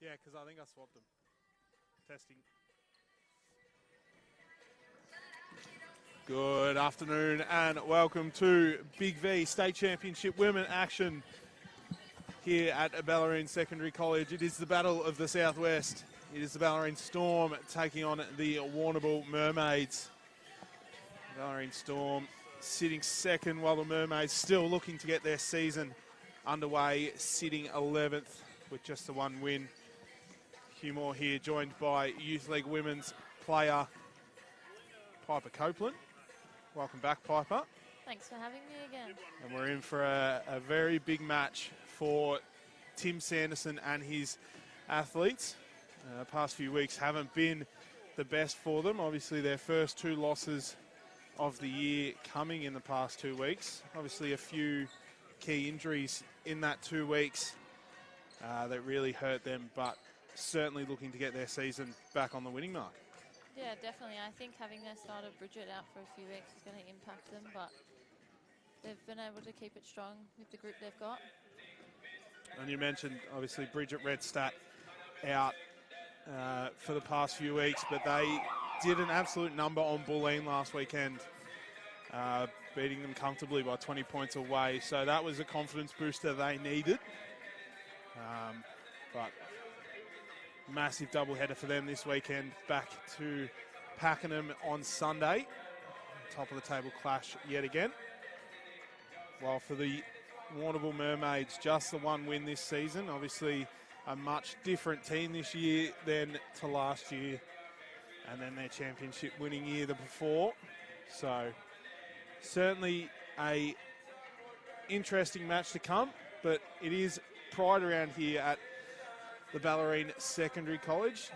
Yeah, because I think I swapped them. Testing. Good afternoon and welcome to BigV State Championship Women action here at Bellarine Secondary College. It is the Battle of the Southwest. It is the Bellarine Storm taking on the Warrnambool Mermaids. Bellarine Storm sitting second while the Mermaids still looking to get their season underway, sitting 11th with just the one win. Hugh Moore here, joined by Youth League Women's player Piper Copeland. Welcome back, Piper. Thanks for having me again. And we're in for a very big match for Tim Sanderson and his athletes. Past few weeks haven't been the best for them. Obviously, their first two losses of the year coming in the past 2 weeks. Obviously, a few key injuries in that 2 weeks that really hurt them, but certainly looking to get their season back on the winning mark. Yeah, definitely. I think having their starter Bridget out for a few weeks is going to impact them, but they've been able to keep it strong with the group they've got. And you mentioned, obviously, Bridget Redstadt out for the past few weeks, but they did an absolute number on Bellarine last weekend, beating them comfortably by 20 points away. So that was a confidence booster they needed. But massive doubleheader for them this weekend, back to Pakenham on Sunday. Top of the table clash yet again. While for the Warrnambool Mermaids, just the one win this season. Obviously a much different team this year than to last year, and then their championship winning year the before. So certainly a interesting match to come, but it is pride around here at the Bellarine Secondary College.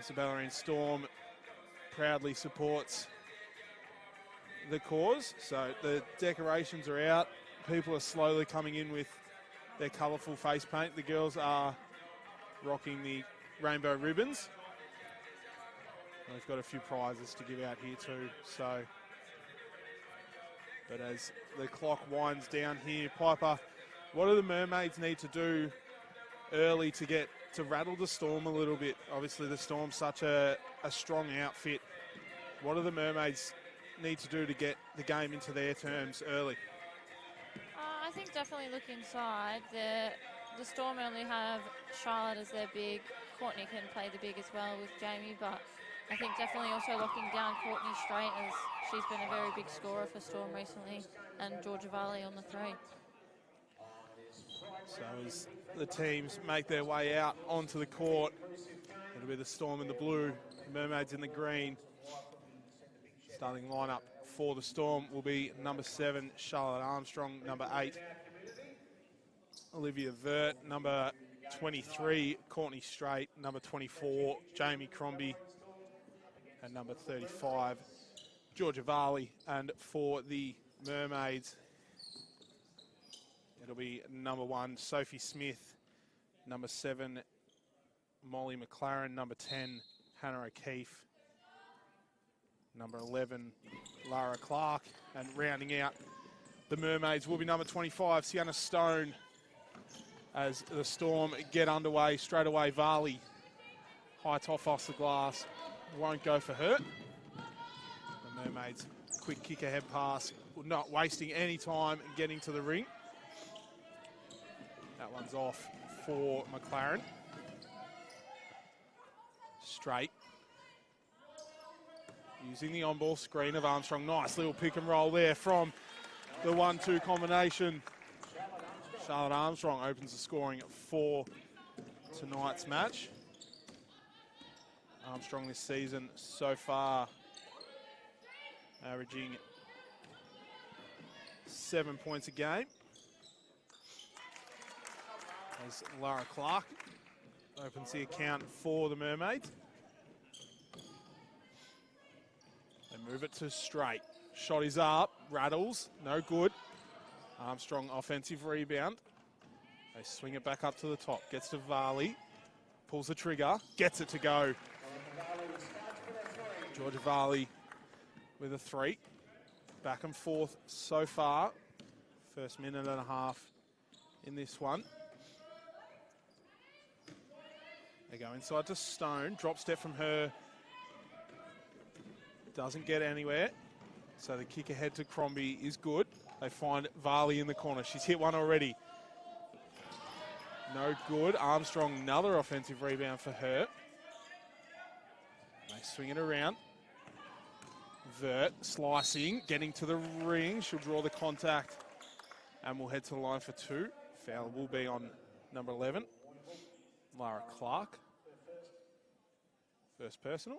The Bellarine Storm proudly supports the cause. So the decorations are out. People are slowly coming in with their colourful face paint. The girls are rocking the rainbow ribbons. They've got a few prizes to give out here too. So, but as the clock winds down here, Piper, what do the Mermaids need to do early to rattle the Storm a little bit? Obviously the Storm's such a strong outfit. What do the Mermaids need to do to get the game into their terms early? I think definitely look inside. The Storm only have Charlotte as their big. Courtney can play the big as well with Jamie, but I think definitely also locking down Courtney straight, as she's been a very big scorer for Storm recently, and Georgia Varley on the three. So as the teams make their way out onto the court, it'll be the Storm in the blue, Mermaids in the green. Starting lineup for the Storm will be number 7, Charlotte Armstrong, number 8, Olivia Vert, number 23, Courtney Straight, number 24, Jamie Crombie, and number 35, Georgia Varley. And for the Mermaids, it'll be number 1, Sophie Smith, number 7, Molly McLaren, number 10, Hannah O'Keefe, number 11, Lara Clark, and rounding out the Mermaids will be number 25, Sienna Stone. As the Storm get underway, straight away Varley, high top off the glass, won't go for her. The Mermaids, quick kick ahead pass, not wasting any time getting to the ring. That one's off for McLaren. Straight. Using the on-ball screen of Armstrong. Nice little pick and roll there from the 1-2 combination. Charlotte Armstrong opens the scoring for tonight's match. Armstrong this season so far averaging 7 points a game. As Lara Clark opens the account for the Mermaids. They move it to Straight. Shot is up, rattles, no good. Armstrong offensive rebound. They swing it back up to the top. Gets to Varley. Pulls the trigger. Gets it to go. Georgia Varley with a 3. Back and forth so far. First minute and a half in this one. They go inside to Stone. Drop step from her. Doesn't get anywhere. So the kick ahead to Crombie is good. They find Varley in the corner. She's hit one already. No good. Armstrong, another offensive rebound for her. They swing it around. Vert slicing, getting to the ring. She'll draw the contact and we'll head to the line for two. Foul will be on number 11, Lara Clark. First personal.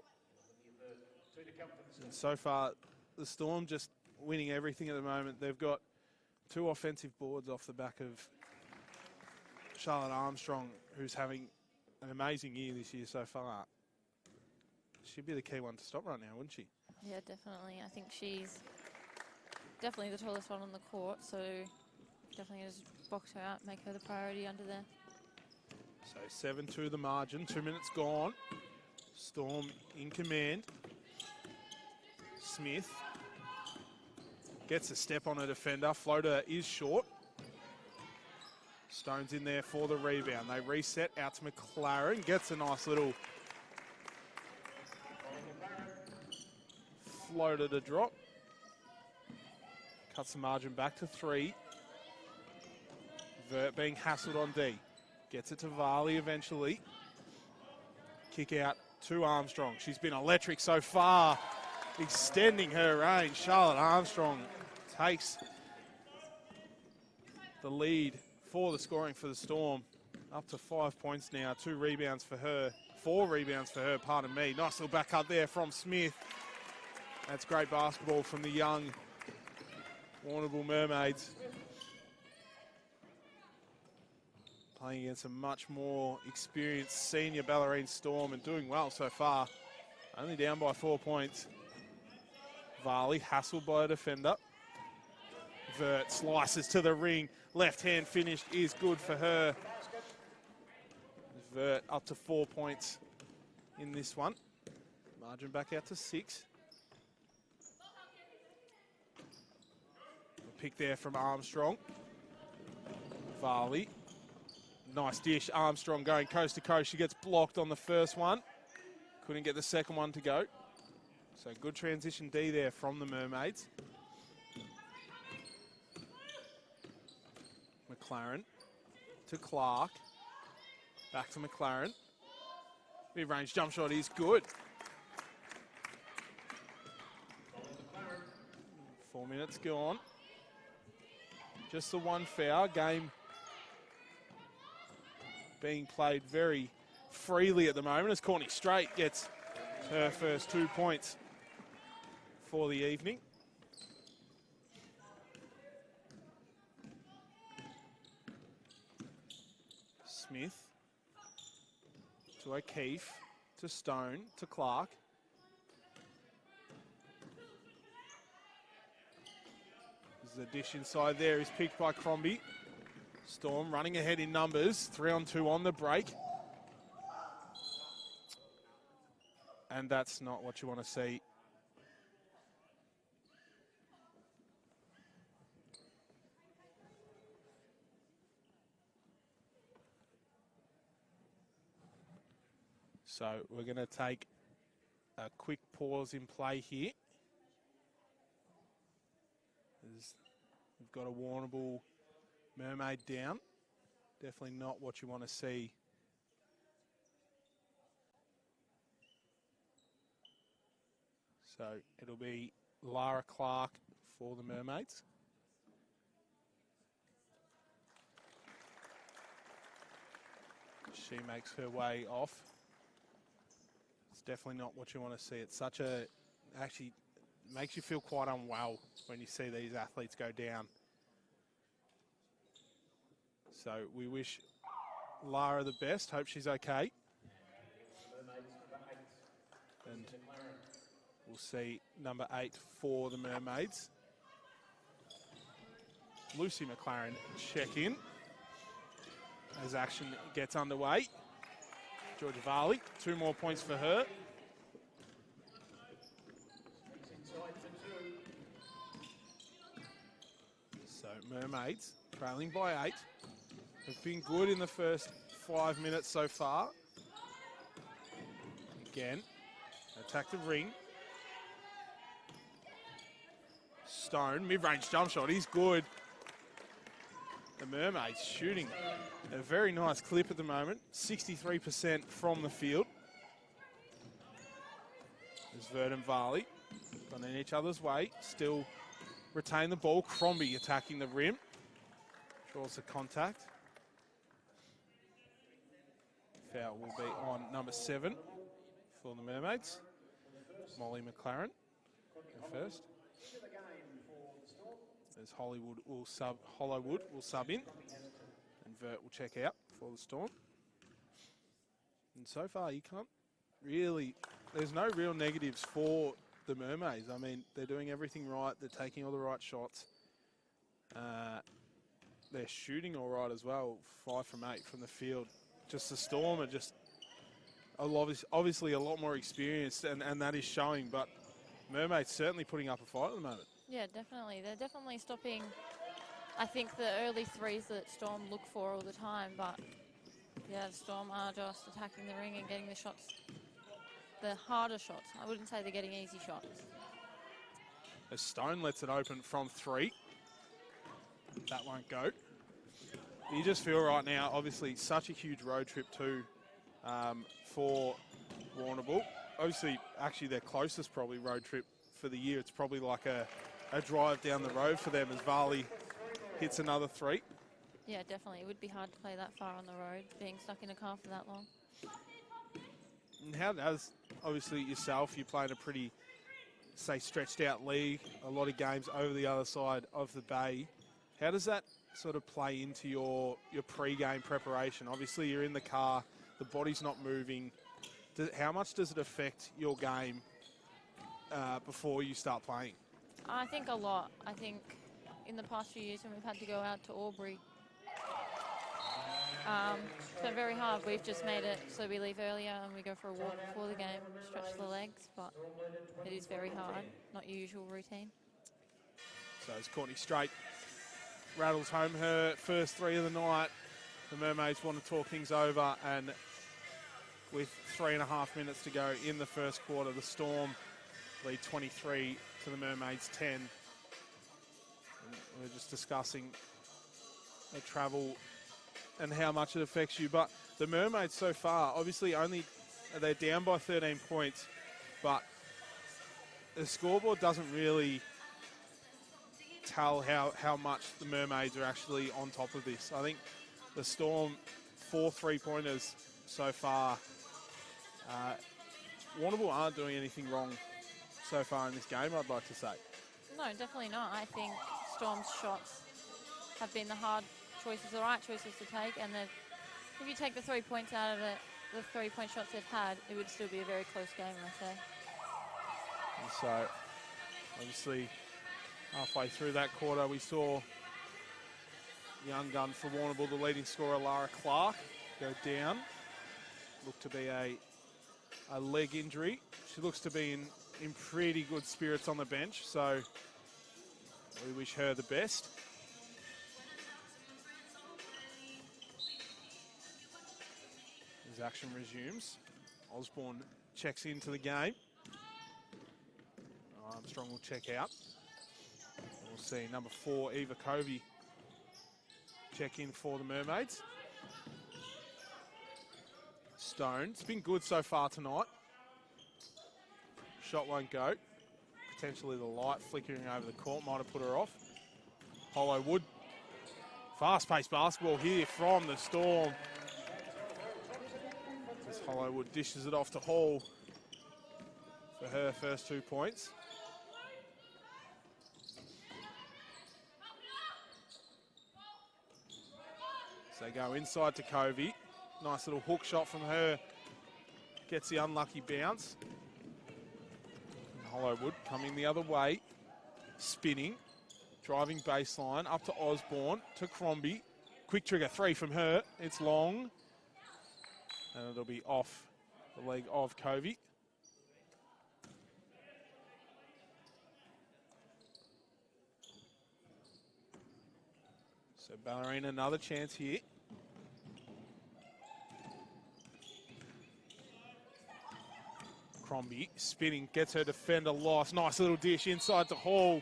And so far, the Storm just winning everything at the moment. They've got 2 offensive boards off the back of Charlotte Armstrong, who's having an amazing year this year so far. She'd be the key one to stop right now, wouldn't she? Yeah, definitely. I think she's definitely the tallest one on the court, so definitely just box her out, make her the priority under there. So 7-2 the margin, 2 minutes gone. Storm in command. Smith gets a step on a defender. Floater is short. Stone's in there for the rebound. They reset out to McLaren. Gets a nice little floater to drop. Cuts the margin back to 3. Vert being hassled on D. Gets it to Varley eventually. Kick out to Armstrong. She's been electric so far, extending her range. Charlotte Armstrong takes the lead for the scoring for the Storm. Up to 5 points now. 2 rebounds for her. 4 rebounds for her, pardon me. Nice little back up there from Smith. That's great basketball from the young Warrnambool Mermaids. Playing against a much more experienced senior Bellarine Storm and doing well so far. Only down by 4 points. Varley hassled by a defender. Vert slices to the ring. Left hand finish is good for her. Vert up to 4 points in this one. Margin back out to 6. A pick there from Armstrong. Varley. Nice dish. Armstrong going coast to coast. She gets blocked on the first one. Couldn't get the second one to go. So good transition D there from the Mermaids. McLaren to Clark. Back to McLaren. Mid-range jump shot is good. 4 minutes gone. Just the one foul. Game being played very freely at the moment as Courtney Strait gets her first 2 points for the evening. Smith to O'Keefe, to Stone, to Clark. The dish inside there is picked by Crombie. Storm running ahead in numbers. 3-on-2 on the break. And that's not what you want to see. So we're going to take a quick pause in play here. We've got a Warrnambool Mermaid down. Definitely not what you want to see. So it'll be Lara Clark for the Mermaids. She makes her way off. It's definitely not what you want to see. It's such a, actually makes you feel quite unwell when you see these athletes go down. So we wish Lara the best. Hope she's okay. And we'll see number 8 for the Mermaids. Lucy McLaren check in as action gets underway. Georgia Varley, 2 more points for her. So Mermaids trailing by 8. Have been good in the first 5 minutes so far. Again, attack the ring. Stone, mid-range jump shot, he's good. The Mermaids shooting a very nice clip at the moment, 63% from the field. There's Warrnambool gone in each other's way, still retain the ball. Crombie attacking the rim, draws the contact. Foul will be on number 7 for the Mermaids. Molly McLaren go first. As Hollowwood will sub in, and Vert will check out for the Storm. And so far, you can't really. There's no real negatives for the Mermaids. I mean, they're doing everything right. They're taking all the right shots. They're shooting all right as well. 5 from 8 from the field. Just the Storm are just obviously a lot more experienced, and that is showing. But Mermaids certainly putting up a fight at the moment. Yeah, definitely. They're definitely stopping, I think, the early threes that Storm look for all the time. But, yeah, the Storm are just attacking the ring and getting the shots, the harder shots. I wouldn't say they're getting easy shots. As Stone lets it open from 3. That won't go. You just feel right now, obviously, such a huge road trip too for Warrnambool. Obviously, actually their closest probably road trip for the year. It's probably like a drive down the road for them as Varley hits another 3. Yeah, definitely. It would be hard to play that far on the road, being stuck in a car for that long. And how does, obviously yourself, you played a pretty, say, stretched out league, a lot of games over the other side of the bay. How does that sort of play into your pre-game preparation? Obviously you're in the car, the body's not moving. How much does it affect your game before you start playing? I think a lot. I think in the past few years when we've had to go out to Albury, it's been very hard. We've just made it so we leave earlier and we go for a walk before the game, stretch the legs, but it is very hard, not your usual routine. So as Courtney Straight rattles home her first 3 of the night, the Mermaids want to talk things over, and with 3.5 minutes to go in the first quarter, the Storm lead 23 to the Mermaids 10. And we're just discussing the travel and how much it affects you. But the Mermaids so far, obviously they're down by 13 points, but the scoreboard doesn't really tell how much the Mermaids are actually on top of this. I think the Storm, 4 3-pointers so far. Warrnambool aren't doing anything wrong so far in this game, I'd like to say. No, definitely not. I think Storm's shots have been the hard choices, the right choices to take, and if you take the 3 points out of it, the 3-point shots they've had, it would still be a very close game, I say. And so, obviously, halfway through that quarter, we saw young gun for Warrnambool, the leading scorer, Lara Clark, go down. Looked to be a leg injury. She looks to be in pretty good spirits on the bench, so we wish her the best. As action resumes, Osborne checks into the game. Armstrong will check out. We'll see number 4, Eva Covey, check in for the Mermaids. Stone, it's been good so far tonight. Shot won't go. Potentially the light flickering over the court might have put her off. Hollowwood. Fast-paced basketball here from the Storm. As Hollowwood dishes it off to Hall for her first 2 points. So they go inside to Covey. Nice little hook shot from her. Gets the unlucky bounce. And Hollowwood coming the other way. Spinning. Driving baseline. Up to Osborne. To Crombie. Quick trigger 3 from her. It's long. And it'll be off the leg of Covey. So Bellarine another chance here. Crombie spinning, gets her defender lost. Nice little dish inside to Hall,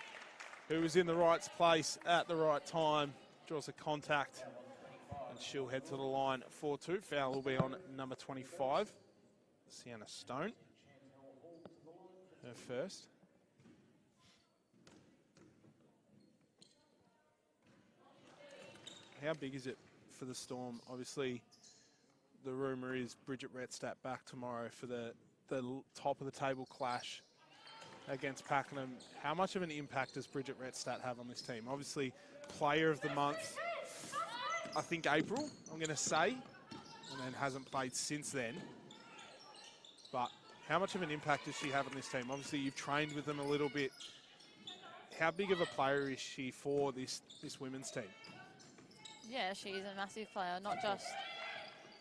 who was in the right place at the right time. Draws a contact, and she'll head to the line 4-2. Foul will be on number 25, Sienna Stone. Her first. How big is it for the Storm? Obviously, the rumour is Bridget Rettstadt back tomorrow for the top of the table clash against Pakenham. How much of an impact does Bridget Rettstadt have on this team? Obviously, player of the month, I think April, I'm going to say, and then hasn't played since then. But how much of an impact does she have on this team? Obviously, you've trained with them a little bit. How big of a player is she for this women's team? Yeah, she's a massive player, not just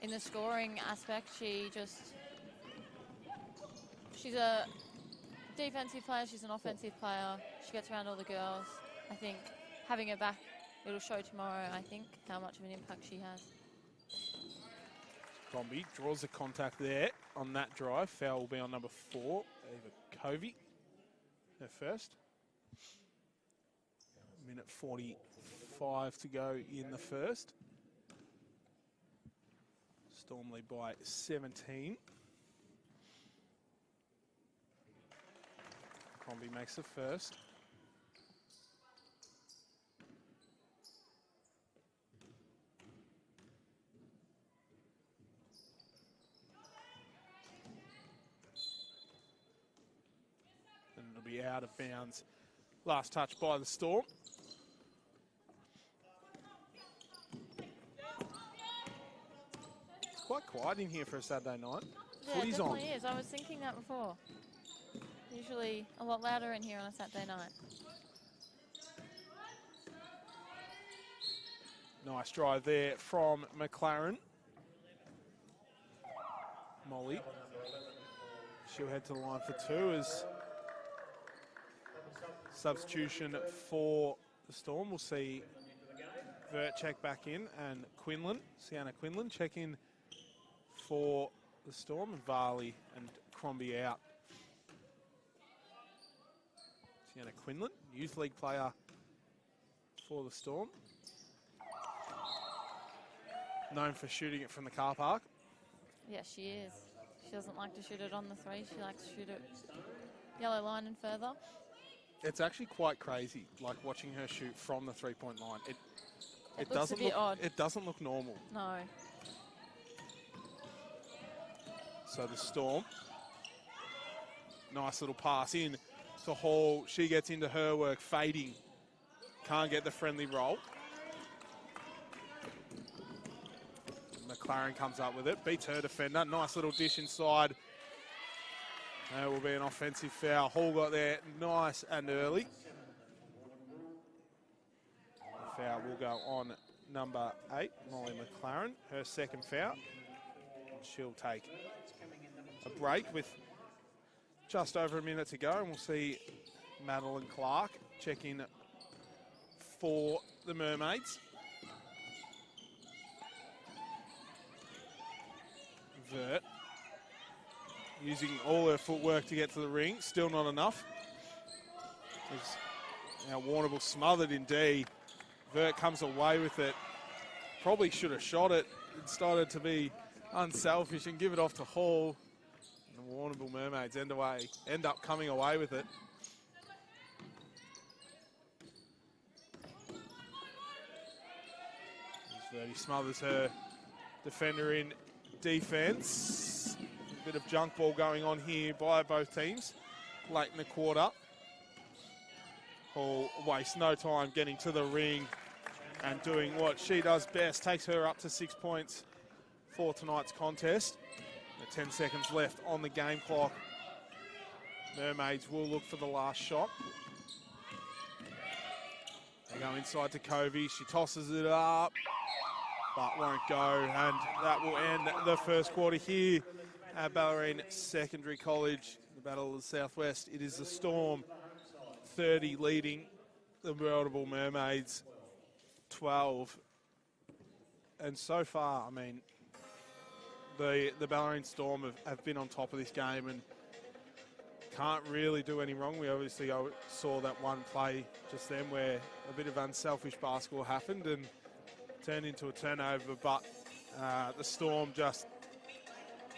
in the scoring aspect. She's a defensive player, she's an offensive player. She gets around all the girls. I think having her back, it'll show tomorrow, I think, how much of an impact she has. Crombie draws a contact there on that drive. Foul will be on number 4, Eva Covey. Her first. Minute 45 to go in the first. Storm lead by 17. Crombie makes the first. And it'll be out of bounds. Last touch by the Storm. It's quite quiet in here for a Saturday night. Yeah, Footy's it definitely on. is. I was thinking that before. Usually a lot louder in here on a Saturday night. Nice drive there from McLaren. Molly. She'll head to the line for 2 as substitution for the Storm. We'll see Vert check back in and Quinlan, Sienna Quinlan, check in for the Storm, and Varley and Crombie out. Sienna Quinlan, youth league player for the Storm. Known for shooting it from the car park. Yes, she is. She doesn't like to shoot it on the 3. She likes to shoot it yellow line and further. It's actually quite crazy, like watching her shoot from the 3-point line. It looks a bit odd. It doesn't look normal. No. So the Storm, nice little pass in to Hall. She gets into her work, fading. Can't get the friendly roll. McLaren comes up with it, beats her defender. Nice little dish inside. There will be an offensive foul. Hall got there nice and early. The foul will go on number 8, Molly McLaren. Her second foul. She'll take a break with just over a minute to go, and we'll see Madeline Clark check in for the Mermaids. Vert using all her footwork to get to the ring, still not enough. Now Warrnambool smothered indeed. Vert comes away with it. Probably should have shot it. It started to be unselfish and give it off to Hall. And the Warrnambool Mermaids end up coming away with it. Verdi smothers her defender in defence. A bit of junk ball going on here by both teams late in the quarter. Hall wastes no time getting to the ring and doing what she does best. Takes her up to 6 points for tonight's contest. 10 seconds left on the game clock. Mermaids will look for the last shot. They go inside to Covey. She tosses it up, but won't go. And that will end the first quarter here at Bellarine Secondary College, the Battle of the Southwest. It is the Storm 30 leading the Warrnambool Mermaids 12. And so far, I mean, the Bellarine Storm have been on top of this game, and can't really do any wrong. We obviously saw that one play just then where a bit of unselfish basketball happened and turned into a turnover, but the Storm just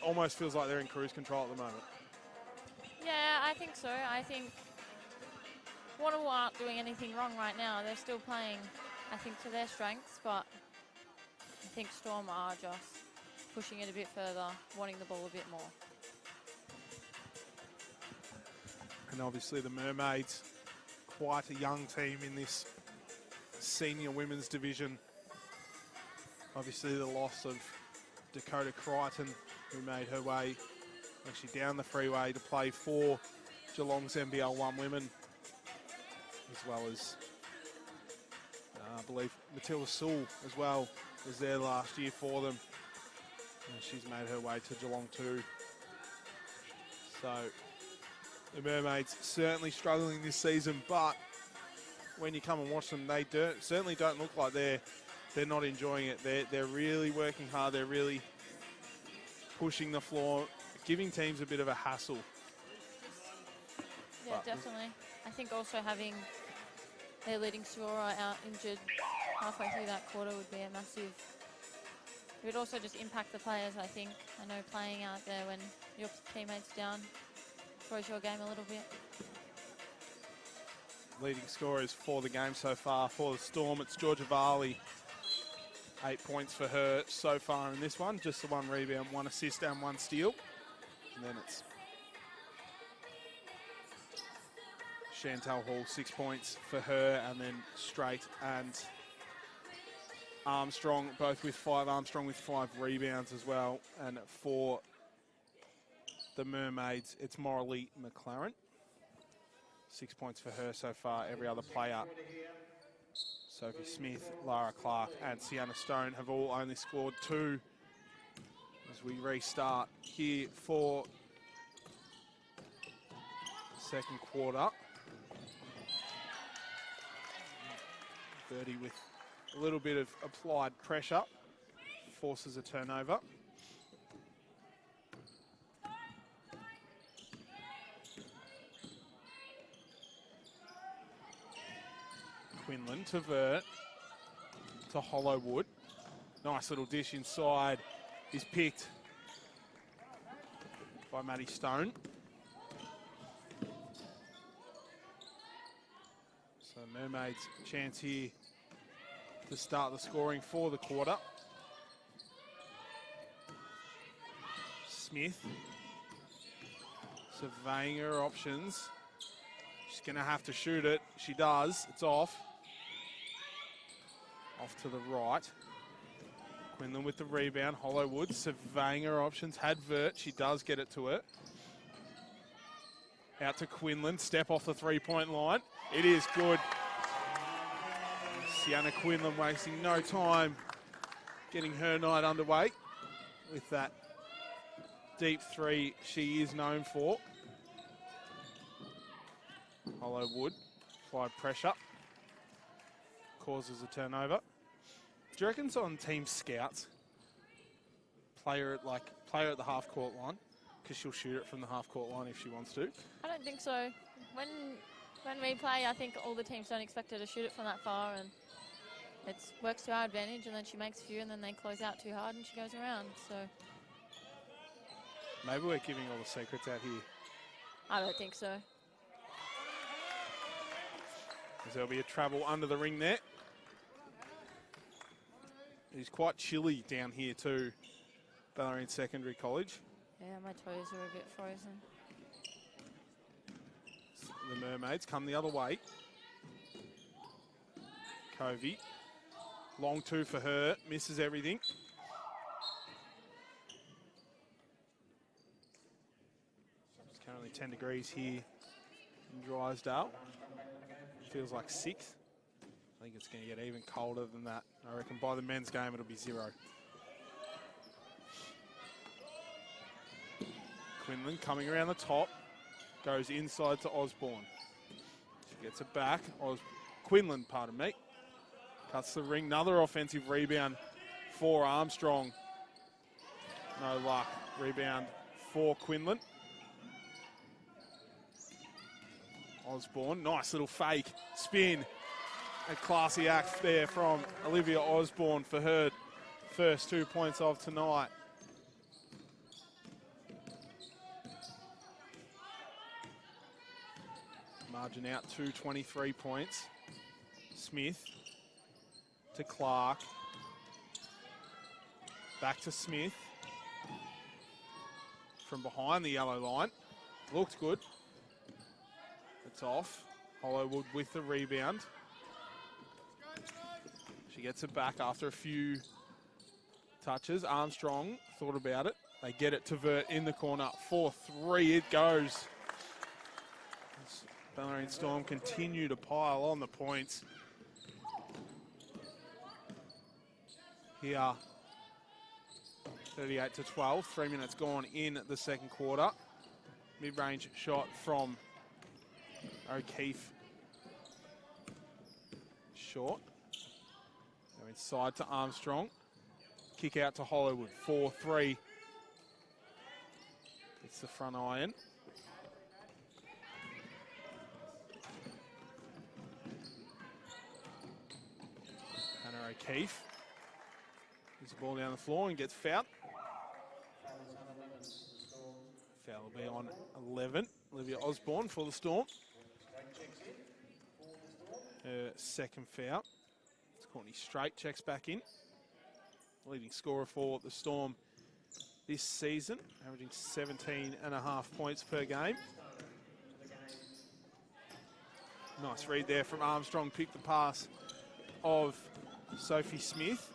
almost feels like they're in cruise control at the moment. Yeah, I think so. I think Warrnambool aren't doing anything wrong right now. They're still playing, I think, to their strengths, but I think Storm are just pushing it a bit further, wanting the ball a bit more. And obviously the Mermaids, quite a young team in this senior women's division. Obviously the loss of Dakota Crichton, who made her way actually down the freeway to play for Geelong's NBL 1 women, as well as I believe Matilda Sewell as well was there last year for them. And she's made her way to Geelong too. So the Mermaids certainly struggling this season, but when you come and watch them, they certainly don't look like they're not enjoying it. They're really working hard. They're really pushing the floor, giving teams a bit of a hassle. Yeah, definitely. I think also having their leading scorer out injured halfway through that quarter would be a massive... It would also just impact the players, I think. I know playing out there when your teammate's down throws your game a little bit. Leading scorers for the game so far for the Storm, it's Georgia Varley. 8 points for her so far in this one. Just the 1 rebound, 1 assist and 1 steal. And then it's Chantal Hall, 6 points for her. And then Straight and Armstrong, both with 5. Armstrong with 5 rebounds as well. And for the Mermaids, it's Morley McLaren. 6 points for her so far. Every other player, Sophie Smith, Lara Clark and Sienna Stone, have all only scored 2 as we restart here for the second quarter. Verdi with a little bit of applied pressure forces a turnover. Quinlan to Vert, to Hollowwood. Nice little dish inside. Is picked by Maddie Stone. So Mermaids chance here to start the scoring for the quarter. Smith surveying her options. She's going to have to shoot it. She does. It's off. Off to the right. Quinlan with the rebound. Hollowwood surveying her options. Had Vert. She does get it to her. Out to Quinlan. Step off the three-point line. It is good. Sienna Quinlan wasting no time getting her night underway with that deep three she is known for. Hollowwood, applied pressure, causes a turnover. Do you reckon it's on team scouts? Player at the half court line, because she'll shoot it from the half court line if she wants to. I don't think so. When we play, I think all the teams don't expect her to shoot it from that far, and it works to our advantage. And then she makes a few, and then they close out too hard, and she goes around. So maybe we're giving all the secrets out here. I don't think so. There'll be a travel under the ring there. It's quite chilly down here too, Bellarine Secondary College. Yeah, my toes are a bit frozen. The Mermaids come the other way. Covey, long 2 for her, misses everything. It's currently 10 degrees here in Drysdale. Feels like 6. I think it's going to get even colder than that. I reckon by the men's game it'll be 0. Quinlan coming around the top, goes inside to Osborne. She gets it back. Quinlan, pardon me. Cuts the ring. Another offensive rebound for Armstrong. No luck. Rebound for Quinlan. Osborne, nice little fake spin. A classy act there from Olivia Osborne for her first 2 points of tonight. Margin out to 23 points. Smith to Clark. Back to Smith. From behind the yellow line. Looked good. It's off. Hollowwood with the rebound. She gets it back after a few touches. Armstrong thought about it. They get it to Vert in the corner. 4-3 it goes. Bellarine Storm continue to pile on the points. Here, 38-12. 3 minutes gone in the second quarter. Mid-range shot from O'Keefe. Short. Go inside to Armstrong. Kick out to Hollowwood. 4-3. It's the front iron. Hannah O'Keefe. Gets the ball down the floor and gets fouled. Foul will be on 11. Olivia Osborne for the Storm. Her second foul. It's Courtney Straight checks back in. Leading scorer for the Storm this season, averaging 17.5 points per game. Nice read there from Armstrong. Picked the pass of Sophie Smith.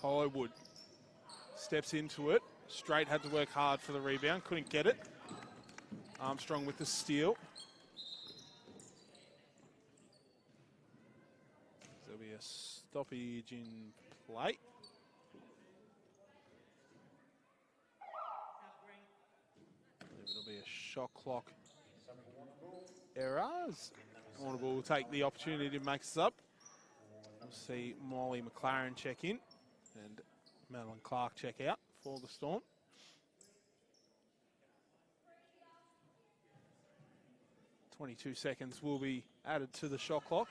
Hollowwood steps into it. Straight had to work hard for the rebound. Couldn't get it. Armstrong with the steal. There'll be a stoppage in play. It'll be a shot clock error. Warrnambool will take the opportunity to make us up. We'll see Molly McLaren check in and Madeline Clark check out for the Storm. .22 seconds will be added to the shot clock.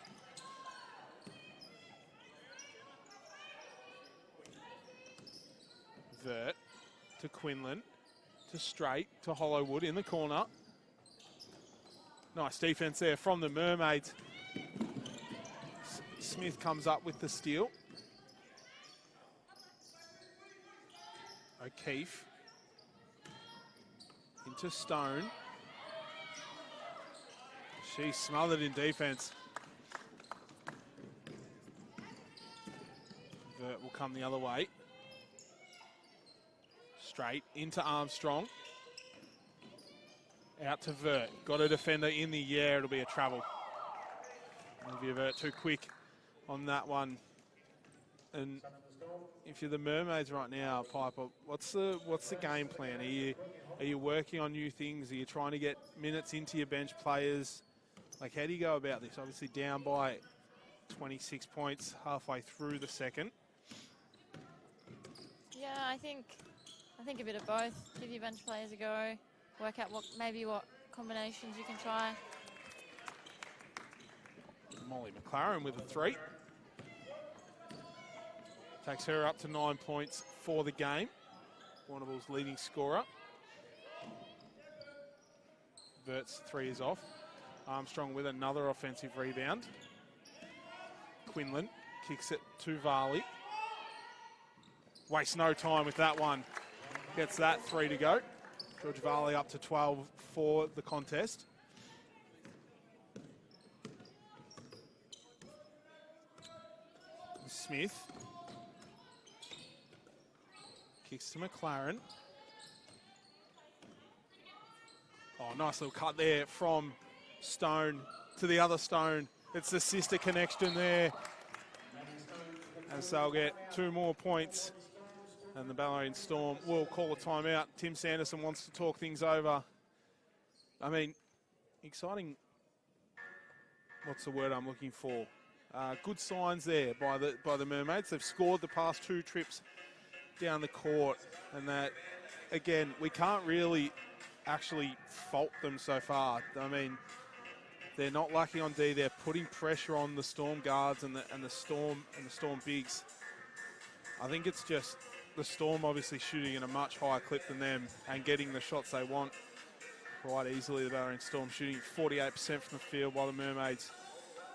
Vert to Quinlan, to Straight, to Hollowwood in the corner. Nice defense there from the Mermaids. Smith comes up with the steal. O'Keefe into Stone. She's smothered in defense. Vert will come the other way. Straight into Armstrong. Out to Vert. Got a defender in the air. It'll be a travel. Olivia Vert too quick on that one. And if you're the Mermaids right now, Piper, what's the game plan? Are you working on new things? Are you trying to get minutes into your bench players? Like, how do you go about this? Obviously down by 26 points halfway through the second. Yeah, I think a bit of both. Give your bench players a go. Work out what combinations you can try. Molly McLaren with a 3. Takes her up to 9 points for the game. Warrnambool's leading scorer. Vert's 3 is off. Armstrong with another offensive rebound. Quinlan kicks it to Varley. Wastes no time with that one. Gets that 3 to go. George Varley up to 12 for the contest. Smith kicks to McLaren. Oh, nice little cut there from Stone to the other Stone. It's the sister connection there. And so they'll get 2 more points. And the Bellarine Storm will call a timeout. Tim Sanderson wants to talk things over. I mean, exciting. What's the word I'm looking for? Good signs there by the Mermaids. They've scored the past 2 trips down the court. And that, again, we can't really actually fault them so far. I mean, They're not lacking on D. They're putting pressure on the Storm guards and the Storm bigs. I think it's just the Storm obviously shooting at a much higher clip than them and getting the shots they want quite easily. The Bellarine Storm shooting 48% from the field, while the Mermaids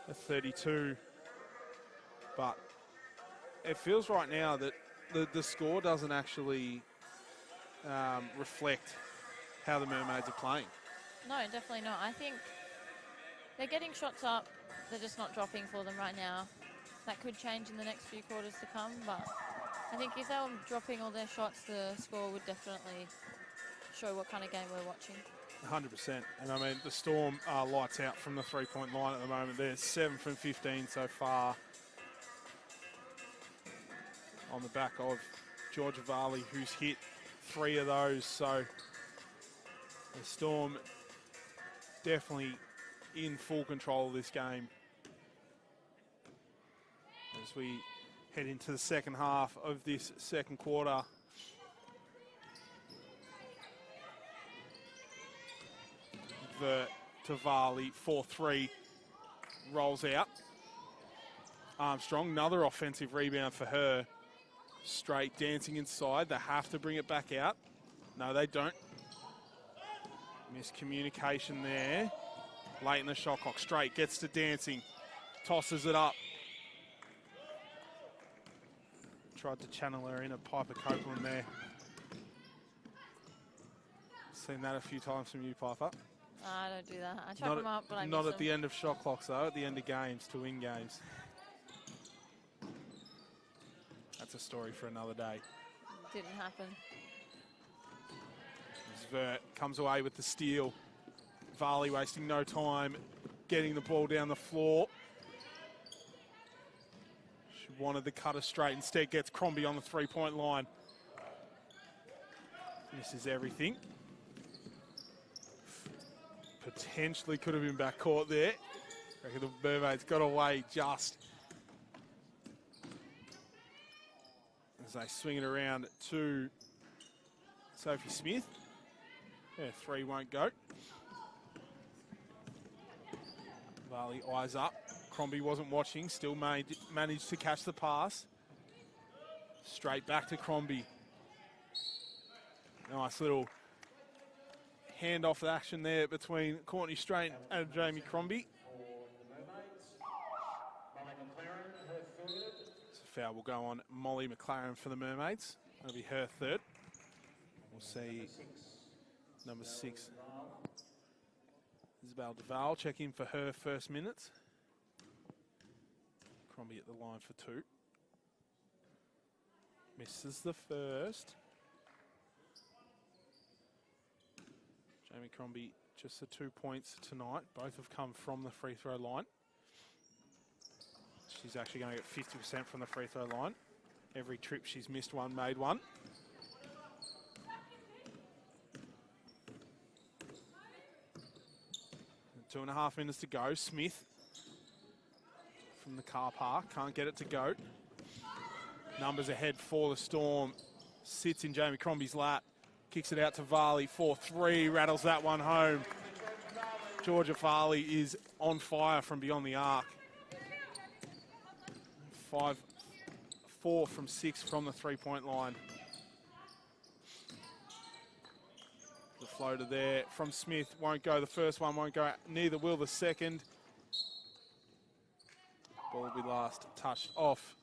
are 32. But it feels right now that the score doesn't actually reflect how the Mermaids are playing. No, definitely not. I think they're getting shots up. They're just not dropping for them right now. That could change in the next few quarters to come, but I think if they were dropping all their shots, the score would definitely show what kind of game we're watching. 100%. And I mean, the Storm are lights out from the three-point line at the moment. They're 7 from 15 so far, on the back of Georgia Varley, who's hit 3 of those. So the Storm definitely in full control of this game as we head into the second half of this second quarter. Vert to Varley, 4-3, rolls out. Armstrong, another offensive rebound for her. Straight dancing inside. They have to bring it back out. No, they don't. Miscommunication there. Late in the shot clock. Straight gets to dancing. Tosses it up. Tried to channel her in a Piper Copeland there. Seen that a few times from you, Piper. I don't do that. I chuck them up, but I miss Not at them. the end of shot clocks, though. At the end of games to win games. That's a story for another day. Didn't happen. Vert comes away with the steal. Varley wasting no time getting the ball down the floor. She wanted the cutter straight. Instead gets Crombie on the three-point line. Misses everything. Potentially could have been backcourt there. I reckon the Mermaids got away just as they swing it around to Sophie Smith. Yeah, 3 won't go. Varley eyes up. Crombie wasn't watching, still managed to catch the pass. Straight back to Crombie. Nice little handoff action there between Courtney Straight and Jamie Crombie. So foul will go on Molly McLaren for the Mermaids. That'll be her third. We'll see number 6, Isabel Duval, check in for her first minutes. Crombie at the line for 2. Misses the first. Jamie Crombie, just the 2 points tonight. Both have come from the free throw line. She's actually going to get 50% from the free throw line. Every trip she's missed one, made one. And 2.5 minutes to go. Smith from the car park, can't get it to go. Numbers ahead for the Storm. Sits in Jamie Crombie's lap. Kicks it out to Varley, 4-3, rattles that one home. Georgia Varley is on fire from beyond the arc. 4 from 6 from the three-point line. The floater there from Smith won't go. The first one won't go. Neither will the second. Ball will be last touched off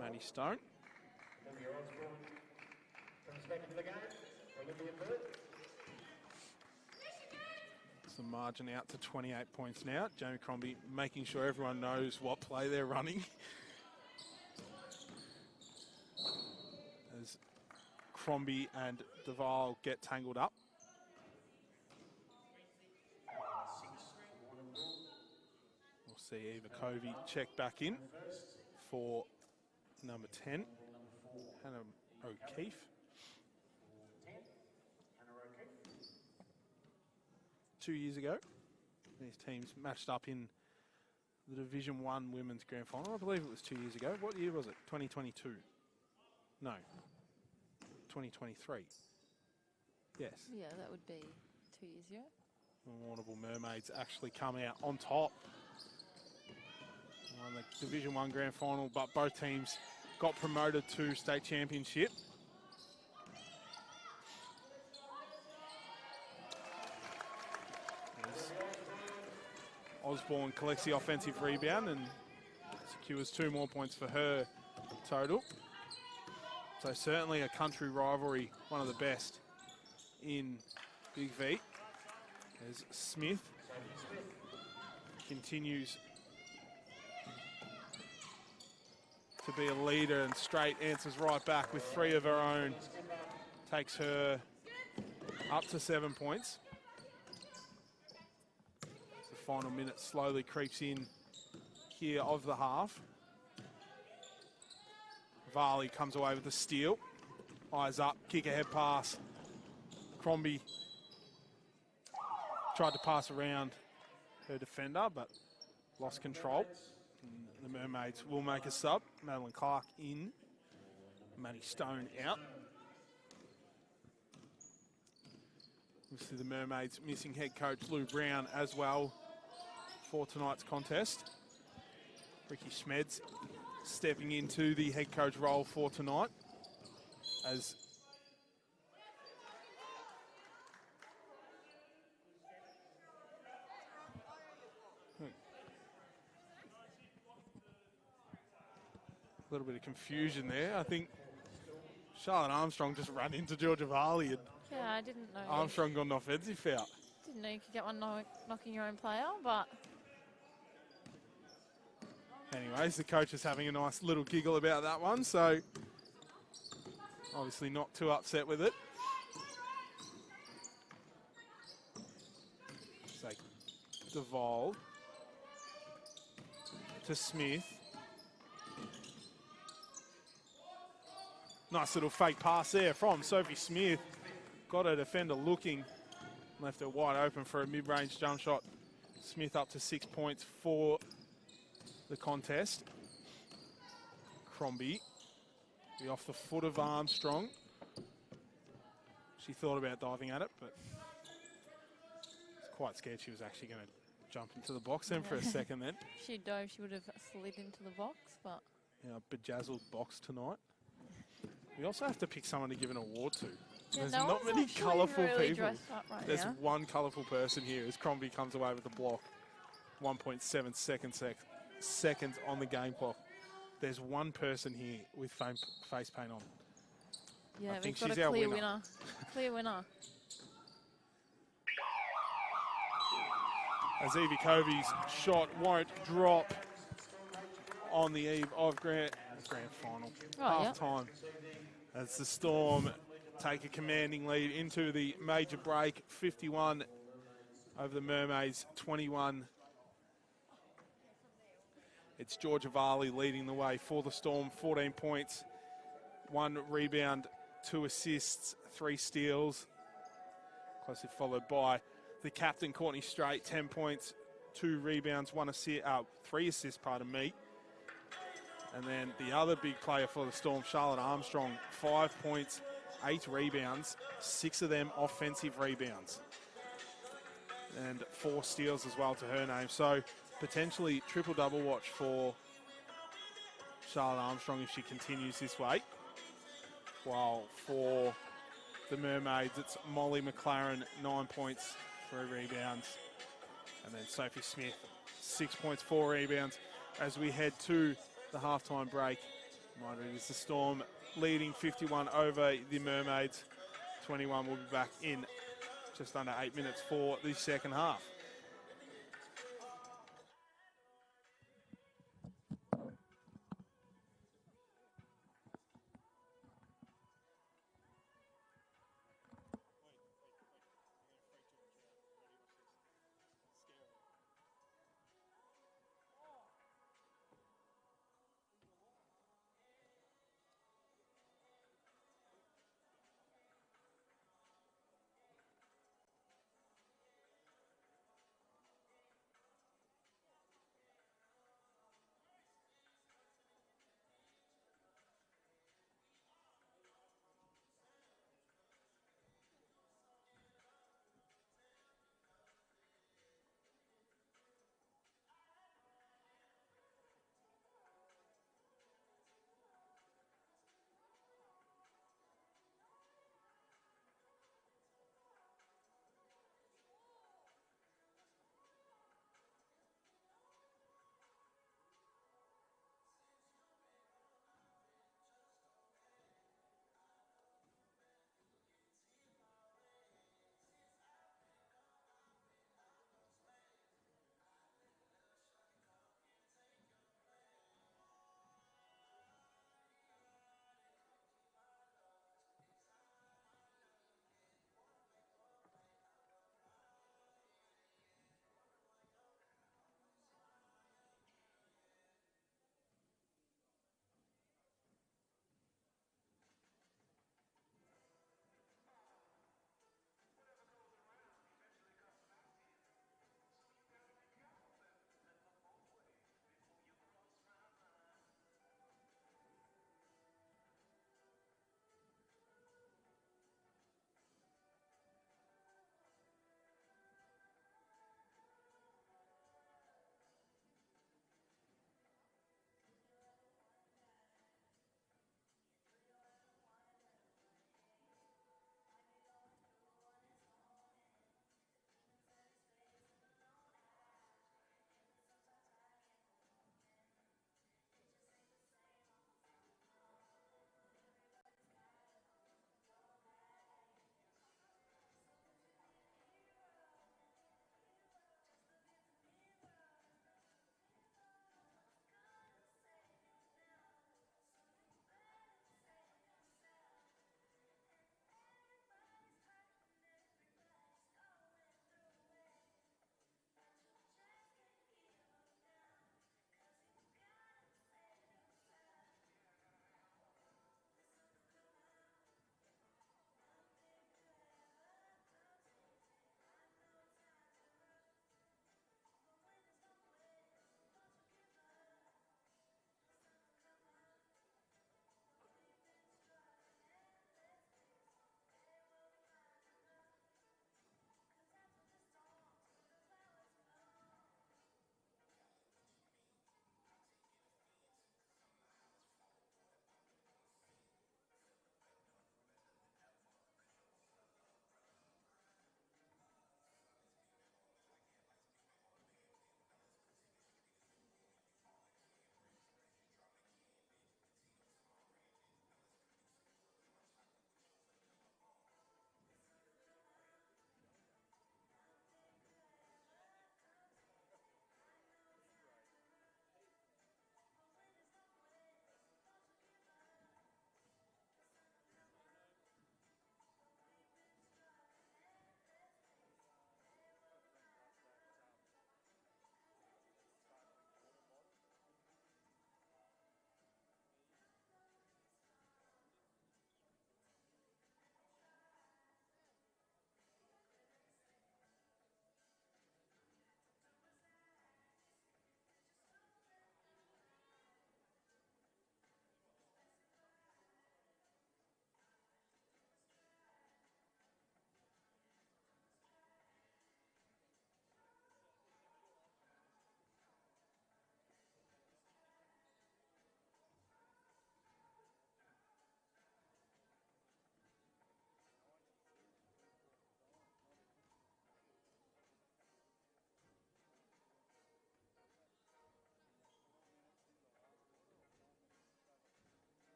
Manny Stone. The margin out to 28 points now. Jamie Crombie making sure everyone knows what play they're running. As Crombie and Duval get tangled up. We'll see Eva Covey check back in for number 10, Hannah O'Keefe. 2 years ago, these teams matched up in the Division 1 Women's Grand Final. I believe it was 2 years ago. What year was it? 2022? No. 2023. Yes. Yeah, that would be 2 years ago. Warrnambool Mermaids actually come out on top. Won the Division 1 Grand Final, but both teams got promoted to state championship. Osborne collects the offensive rebound and secures 2 more points for her total. So certainly a country rivalry, one of the best in BigV. As Smith continues to be a leader and straight answers right back with 3 of her own. Takes her up to 7 points. The final minute slowly creeps in here of the half. Varley comes away with the steal. Eyes up, kick ahead pass. Crombie tried to pass around her defender, but lost control. And the Mermaids will make a sub. Madeline Clark in. Maddie Stone out. Obviously the Mermaids missing head coach Lou Brown as well for tonight's contest. Ricky Schmeds stepping into the head coach role for tonight as a little bit of confusion there. I think Charlotte Armstrong just ran into Georgia Varley and Yeah, I didn't know. Armstrong got an offensive foul. Didn't know you could get one knocking your own player, but Anyways, the coach is having a nice little giggle about that one, so obviously not too upset with it. So Deval to Smith. Nice little fake pass there from Sophie Smith. Got her defender looking. Left her wide open for a mid-range jump shot. Smith up to 6 points for the contest. Crombie, be off the foot of Armstrong. She thought about diving at it, but was quite scared she was actually going to jump into the box then for a second then. if she dove, she would have slid into the box, but... Yeah, bejazzled box tonight. We also have to pick someone to give an award to. Yeah, There's no not one's many actually colourful really people. dressed up right There's now. one colourful person here as Crombie comes away with the block. 1.7 seconds on the game clock. There's one person here with face paint on. Yeah, I think we've got she's a our clear winner. winner. Clear winner. As Evie Covey's shot won't drop on the eve of grand final. Right, Half time. As the Storm take a commanding lead into the major break. 51 over the Mermaids, 21. It's Georgia Varley leading the way for the Storm, 14 points, 1 rebound, 2 assists, 3 steals. Closely followed by the captain, Courtney Strait, 10 points, 2 rebounds, 3 assists, pardon me. And then the other big player for the Storm, Charlotte Armstrong, 5 points, 8 rebounds, 6 of them offensive rebounds. And 4 steals as well to her name. So potentially triple-double watch for Charlotte Armstrong if she continues this way. While for the Mermaids, it's Molly McLaren, 9 points, 3 rebounds. And then Sophie Smith, 6 points, 4 rebounds. As we head to the halftime break, it is the Storm leading 51 over the Mermaids. 21 will be back in just under 8 minutes for the second half.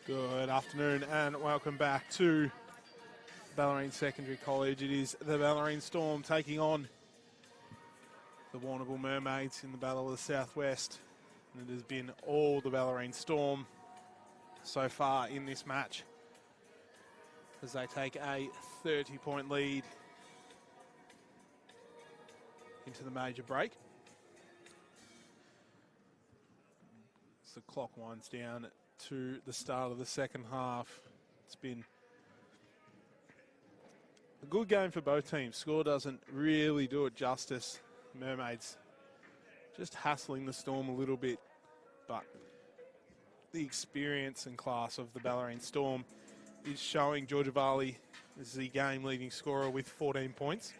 Good afternoon and welcome back to Bellarine Secondary College. It is the Bellarine Storm taking on the Warrnambool Mermaids in the Battle of the Southwest. And it has been all the Bellarine Storm so far in this match as they take a 30-point lead into the major break. As the clock winds down to the start of the second half, it's been a good game for both teams. Score doesn't really do it justice. Mermaids just hassling the Storm a little bit, but the experience and class of the Bellarine Storm is showing. Georgia Varley is the game leading scorer with 14 points.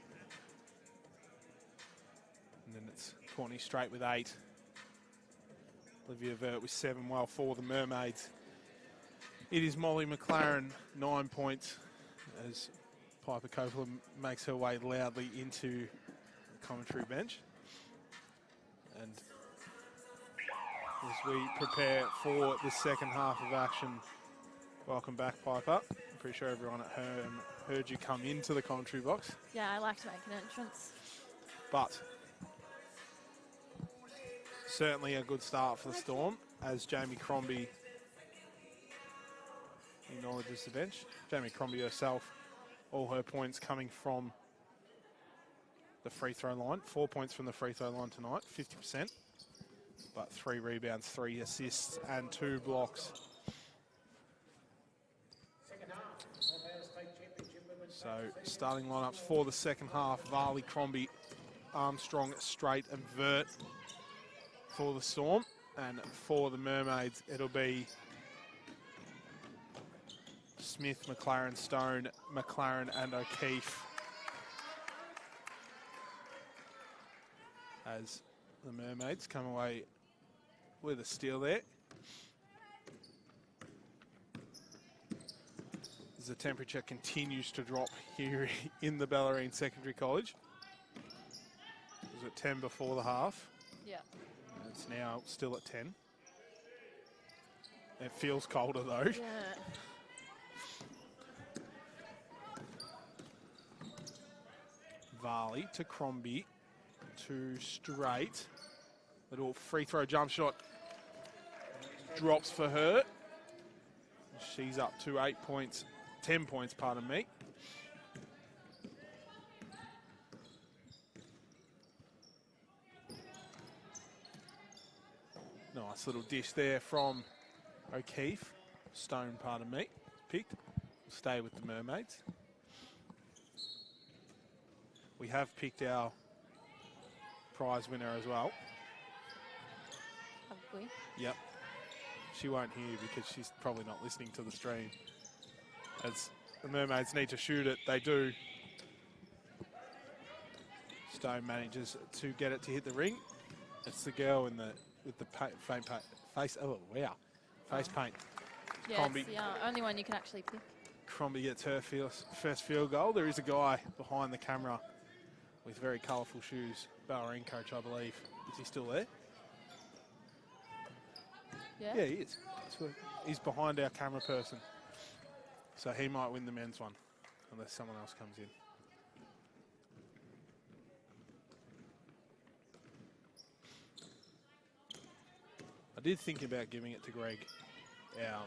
And then it's Courtney Straight with 8. Olivia Vert with 7, while for the Mermaids it is Molly McLaren, 9 points, as Piper Coppola makes her way loudly into the commentary bench. And as we prepare for the second half of action, welcome back, Piper. I'm pretty sure everyone at home heard you come into the commentary box. Yeah, I like to make an entrance. But certainly a good start for the Storm, as Jamie Crombie acknowledges the bench. Jamie Crombie herself, all her points coming from the free throw line. 4 points from the free throw line tonight, 50%. But 3 rebounds, 3 assists and 2 blocks. So starting lineups for the second half: Varley, Crombie, Armstrong, Straight and Vert for the Storm. And for the Mermaids, it'll be Smith, McLaren, Stone, McLaren and O'Keefe, as the Mermaids come away with a steal there. As the temperature continues to drop here in the Bellarine Secondary College. It was at 10 before the half. Yeah. It's now still at 10. It feels colder though. Yeah. Varley to Crombie to Straight. Little free throw jump shot drops for her. She's up to 8 points, 10 points, pardon me. Nice little dish there from O'Keefe. Stone, pardon me, picked. Stay with the Mermaids. We have picked our prize winner as well. Have we? Yep. She won't hear because she's probably not listening to the stream. As the Mermaids need to shoot it, they do. Stone manages to get it to hit the ring. It's the girl with the face. Oh wow, face paint. Yeah, Crombie. it's the only one you can actually pick. Crombie gets her first field goal. There is a guy behind the camera with very colourful shoes. Bellarine coach, I believe. Is he still there? Yeah. Yeah, he is. He's behind our camera person. So he might win the men's one, unless someone else comes in. I did think about giving it to Greg, our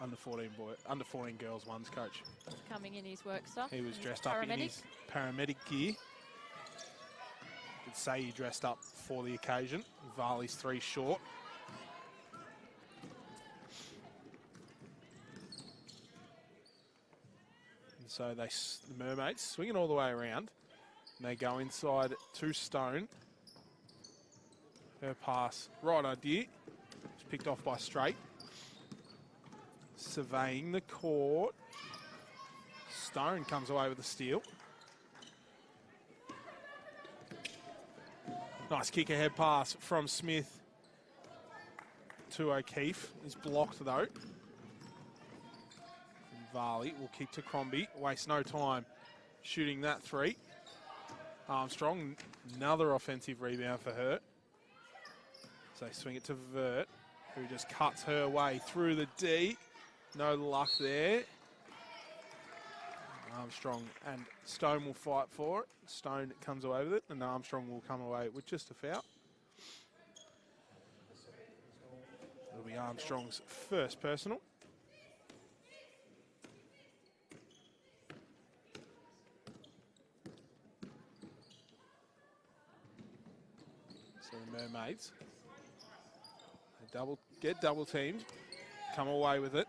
under 14 girls ones coach. Coming in his work stuff. He was dressed up in his paramedic gear. Could say he dressed up for the occasion. Varley's 3 short. And so the Mermaids swing it all the way around. And they go inside to Stone. Her pass, right idea. It's picked off by Straight. Surveying the court. Stone comes away with a steal. Nice kick ahead pass from Smith to O'Keefe. He's blocked though. And Varley will kick to Crombie. Wastes no time shooting that 3. Armstrong, another offensive rebound for her. So they swing it to Vert, who just cuts her way through the D. No luck there. Armstrong and Stone will fight for it. Stone comes away with it, and Armstrong will come away with just a foul. It'll be Armstrong's first personal. So the Mermaids get double teamed, come away with it.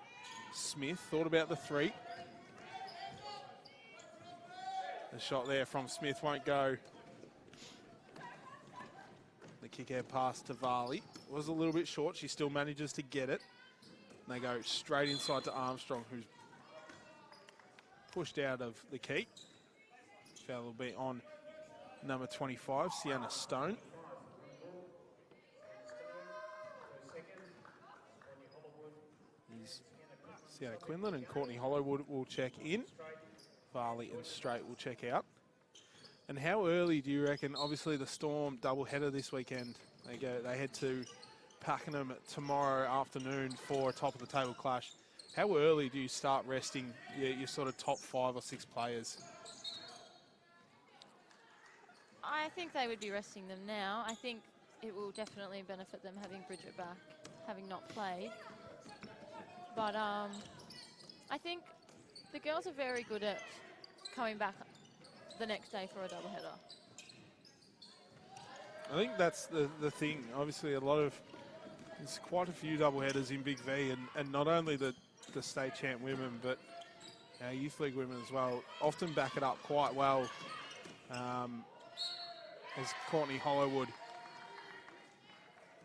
Smith thought about the three. The shot there from Smith won't go. The kick out pass to Varley was a little bit short. She still manages to get it. And they go straight inside to Armstrong, who's pushed out of the keep. Foul will be on number 25, Sienna Stone. Sienna Quinlan and Courtney Hollowood will check in. Varley and Straight will check out. And how early do you reckon? Obviously, the Storm doubleheader this weekend. They head to Pakenham tomorrow afternoon for a top of the table clash. How early do you start resting your sort of top 5 or 6 players? I think they would be resting them now. I think it will definitely benefit them having Bridget back, having not played. But I think the girls are very good at coming back the next day for a doubleheader. I think that's the thing. Obviously, there's quite a few doubleheaders in BigV, and not only the state champ women, but our youth league women as well, often back it up quite well. As Courtney Hollowood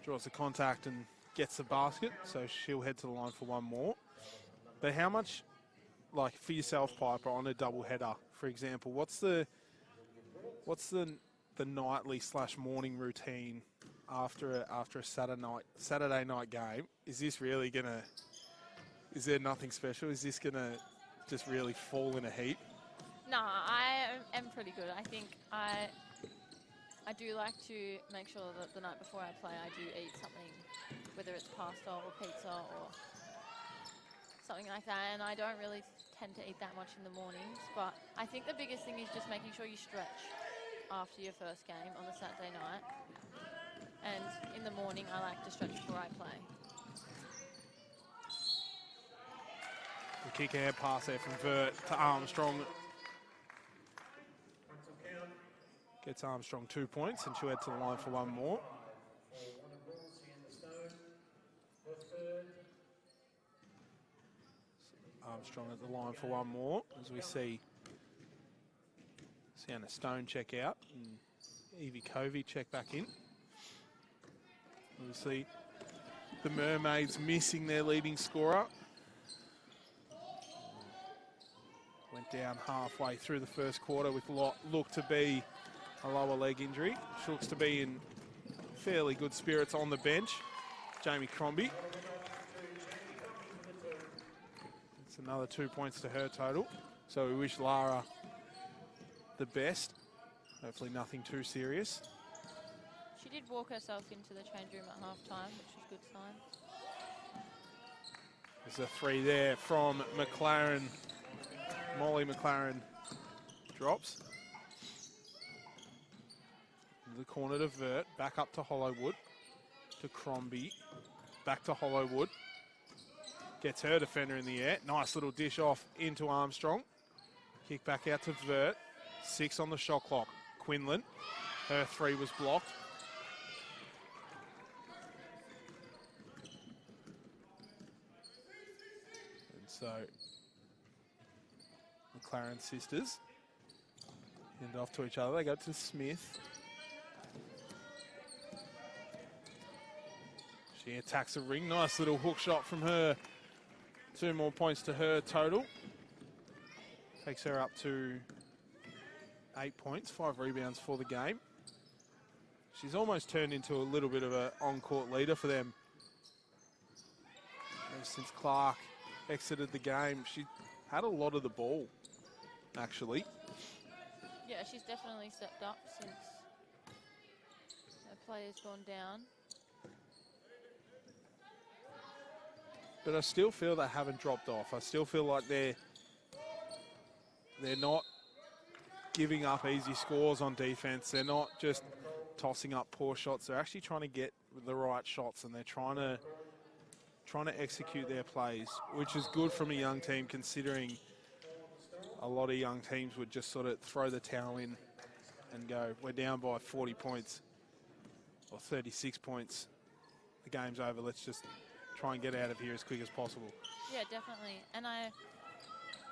draws the contact and gets the basket, so she'll head to the line for one more. But how much, like for yourself, Piper, on a doubleheader, for example, what's the nightly / morning routine after a Saturday night game? Is this really gonna? Is there nothing special? Is this gonna just really fall in a heap? No, I am pretty good. I think I do like to make sure that the night before I play, I do eat something, whether it's pasta or pizza or something like that. And I don't really tend to eat that much in the mornings. But I think the biggest thing is just making sure you stretch after your first game on the Saturday night. And in the morning, I like to stretch before I play. The kick out pass there from Vert to Armstrong. Gets Armstrong 2 points, and she'll head to the line for one more. Armstrong at the line for one more, as we see Sienna Stone check out and Evie Covey check back in. Obviously, the Mermaids missing their leading scorer. Went down halfway through the first quarter with what looked to be a lower leg injury. She looks to be in fairly good spirits on the bench. Jamie Crombie. It's another 2 points to her total. So we wish Lara the best. Hopefully nothing too serious. She did walk herself into the change room at halftime, which is a good sign. There's a three there from McLaren. Molly McLaren drops. The corner to Vert, back up to Hollowood, to Crombie, back to Hollowood. Gets her defender in the air. Nice little dish off into Armstrong. Kick back out to Vert. 6 on the shot clock. Quinlan, her three was blocked. And so McLaren sisters hand off to each other. They go to Smith. She attacks the ring. Nice little hook shot from her. 2 more points to her total. Takes her up to 8 points, 5 rebounds for the game. She's almost turned into a little bit of an on-court leader for them. Ever since Clark exited the game, she had a lot of the ball, actually. Yeah, she's definitely stepped up since her player's gone down. but I still feel they haven't dropped off. I still feel like they're not giving up easy scores on defense. They're not just tossing up poor shots. They're actually trying to get the right shots, and they're trying to execute their plays, which is good from a young team, considering a lot of young teams would just sort of throw the towel in and go, we're down by 40 points or 36 points. The game's over. Let's just try and get out of here as quick as possible. Yeah, definitely. And I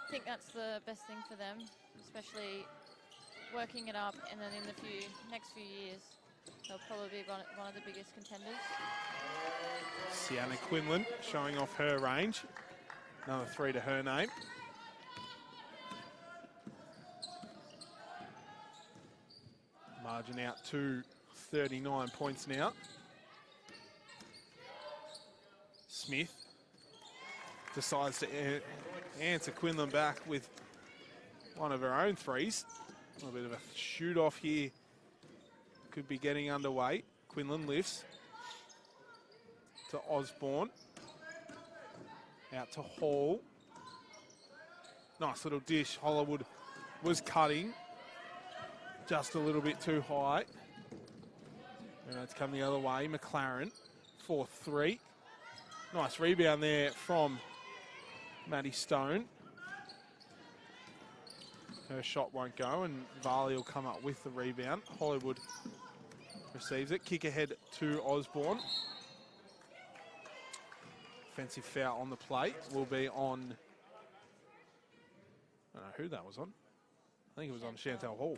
think that's the best thing for them, especially working it up, and then in the next few years, they'll probably be one of the biggest contenders. Sienna Quinlan showing off her range. Another 3 to her name. Margin out to 39 points now. Smith decides to answer Quinlan back with one of her own threes. A little bit of a shoot off here. Could be getting underway. Quinlan lifts to Osborne. Out to Hall. Nice little dish. Hollywood was cutting just a little bit too high. And it's come the other way. McLaren for 3. Nice rebound there from Maddie Stone. Her shot won't go, and Varley will come up with the rebound. Hollywood receives it. Kick ahead to Osborne. Offensive foul on the plate will be on... I don't know who that was on. I think it was on Chantal Hall.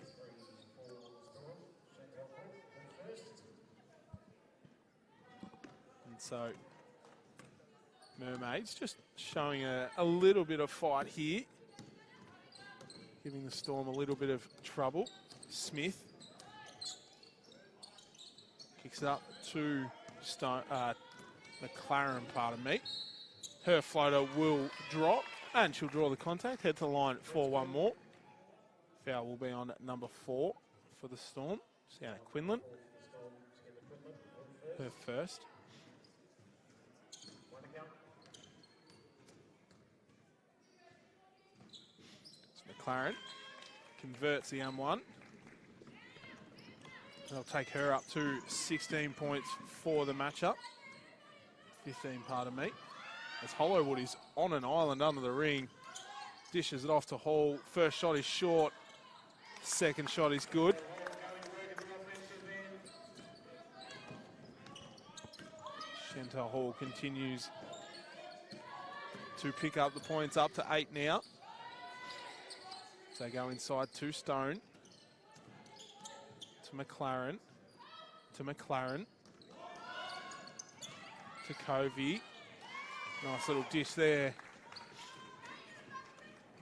And so Mermaids just showing a little bit of fight here. Giving the Storm a little bit of trouble. Smith kicks it up to McLaren, pardon me. Her floater will drop, and she'll draw the contact. Head to the line for one more. Foul will be on number 4 for the Storm. Sienna Quinlan. Her first. McLaren converts the M1. They'll take her up to 16 points for the matchup. 15, pardon me. As Hollywood is on an island under the ring. Dishes it off to Hall. First shot is short. Second shot is good. Chantal Hall continues to pick up the points, up to 8 now. So they go inside to Stone. To McLaren. To McLaren. To Covey. Nice little dish there.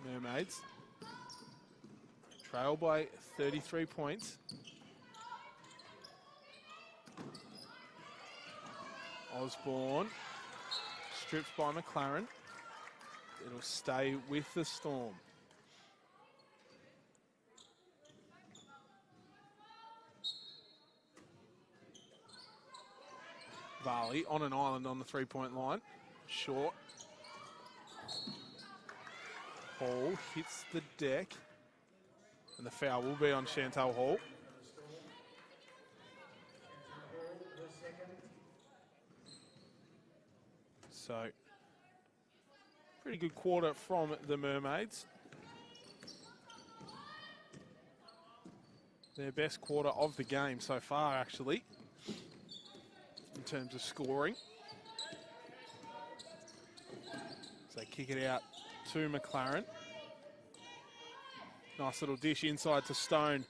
Mermaids. Trail by 33 points. Osborne. Strips by McLaren. It'll stay with the Storm. Varley on an island on the 3-point line. Short. Hall hits the deck. And the foul will be on Chantal Hall. So, pretty good quarter from the Mermaids. Their best quarter of the game so far, actually, in terms of scoring. So they kick it out to McLaren. Nice little dish inside to Stone.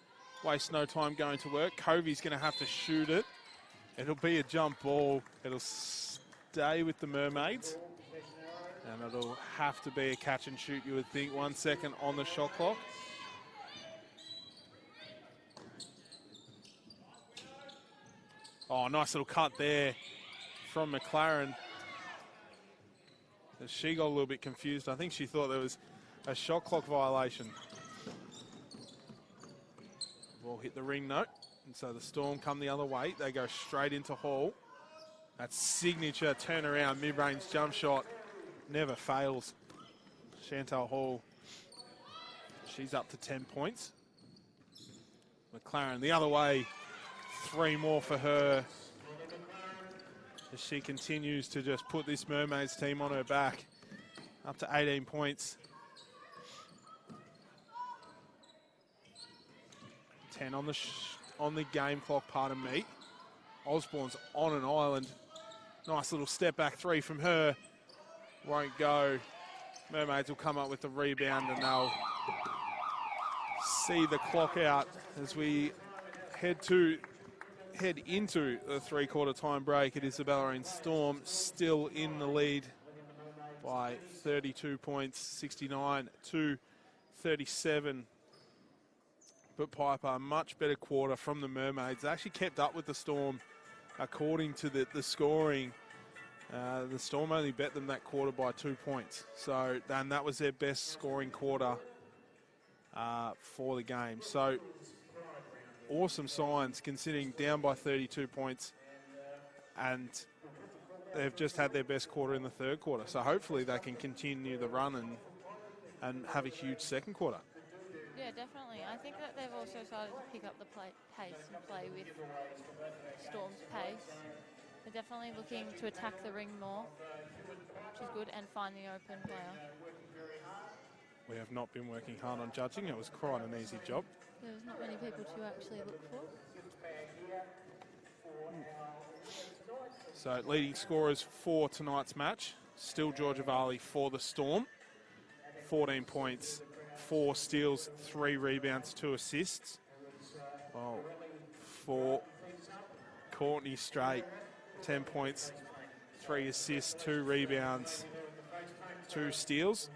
Waste no time going to work. Covey's going to have to shoot it. It'll be a jump ball. It'll stay with the Mermaids. And it'll have to be a catch and shoot, you would think. 1 second on the shot clock. Oh, nice little cut there from McLaren. She got a little bit confused. I think she thought there was a shot clock violation. Ball hit the ring note. And so the Storm come the other way. They go straight into Hall. That signature turnaround mid-range jump shot never fails. Chantal Hall, she's up to 10 points. McLaren the other way, 3 more for her as she continues to just put this Mermaids team on her back. Up to 18 points. 10 on the game clock, pardon me. Osborne's on an island. Nice little step back 3 from her. Won't go. Mermaids will come up with the rebound and they'll see the clock out as we head into the 3-quarter time break. It is the Bellarine Storm still in the lead by 32 points, 69 to 37. But Piper, a much better quarter from the Mermaids. They actually kept up with the Storm according to the scoring. The Storm only bet them that quarter by 2 points. So then that was their best scoring quarter for the game. So awesome signs considering down by 32 points, and they've just had their best quarter in the 3rd quarter. So hopefully they can continue the run and have a huge 2nd quarter. Yeah, definitely. I think that they've also started to pick up the pace and play with Storm's pace. They're definitely looking to attack the ring more, which is good, and find the open player. We have not been working hard on judging. It was quite an easy job. There's not many people to actually look for. So leading scorers for tonight's match, still Georgia Varley for the Storm. 14 points, 4 steals, 3 rebounds, 2 assists. Well, for Courtney Straight, 10 points, 3 assists, 2 rebounds, 2 steals.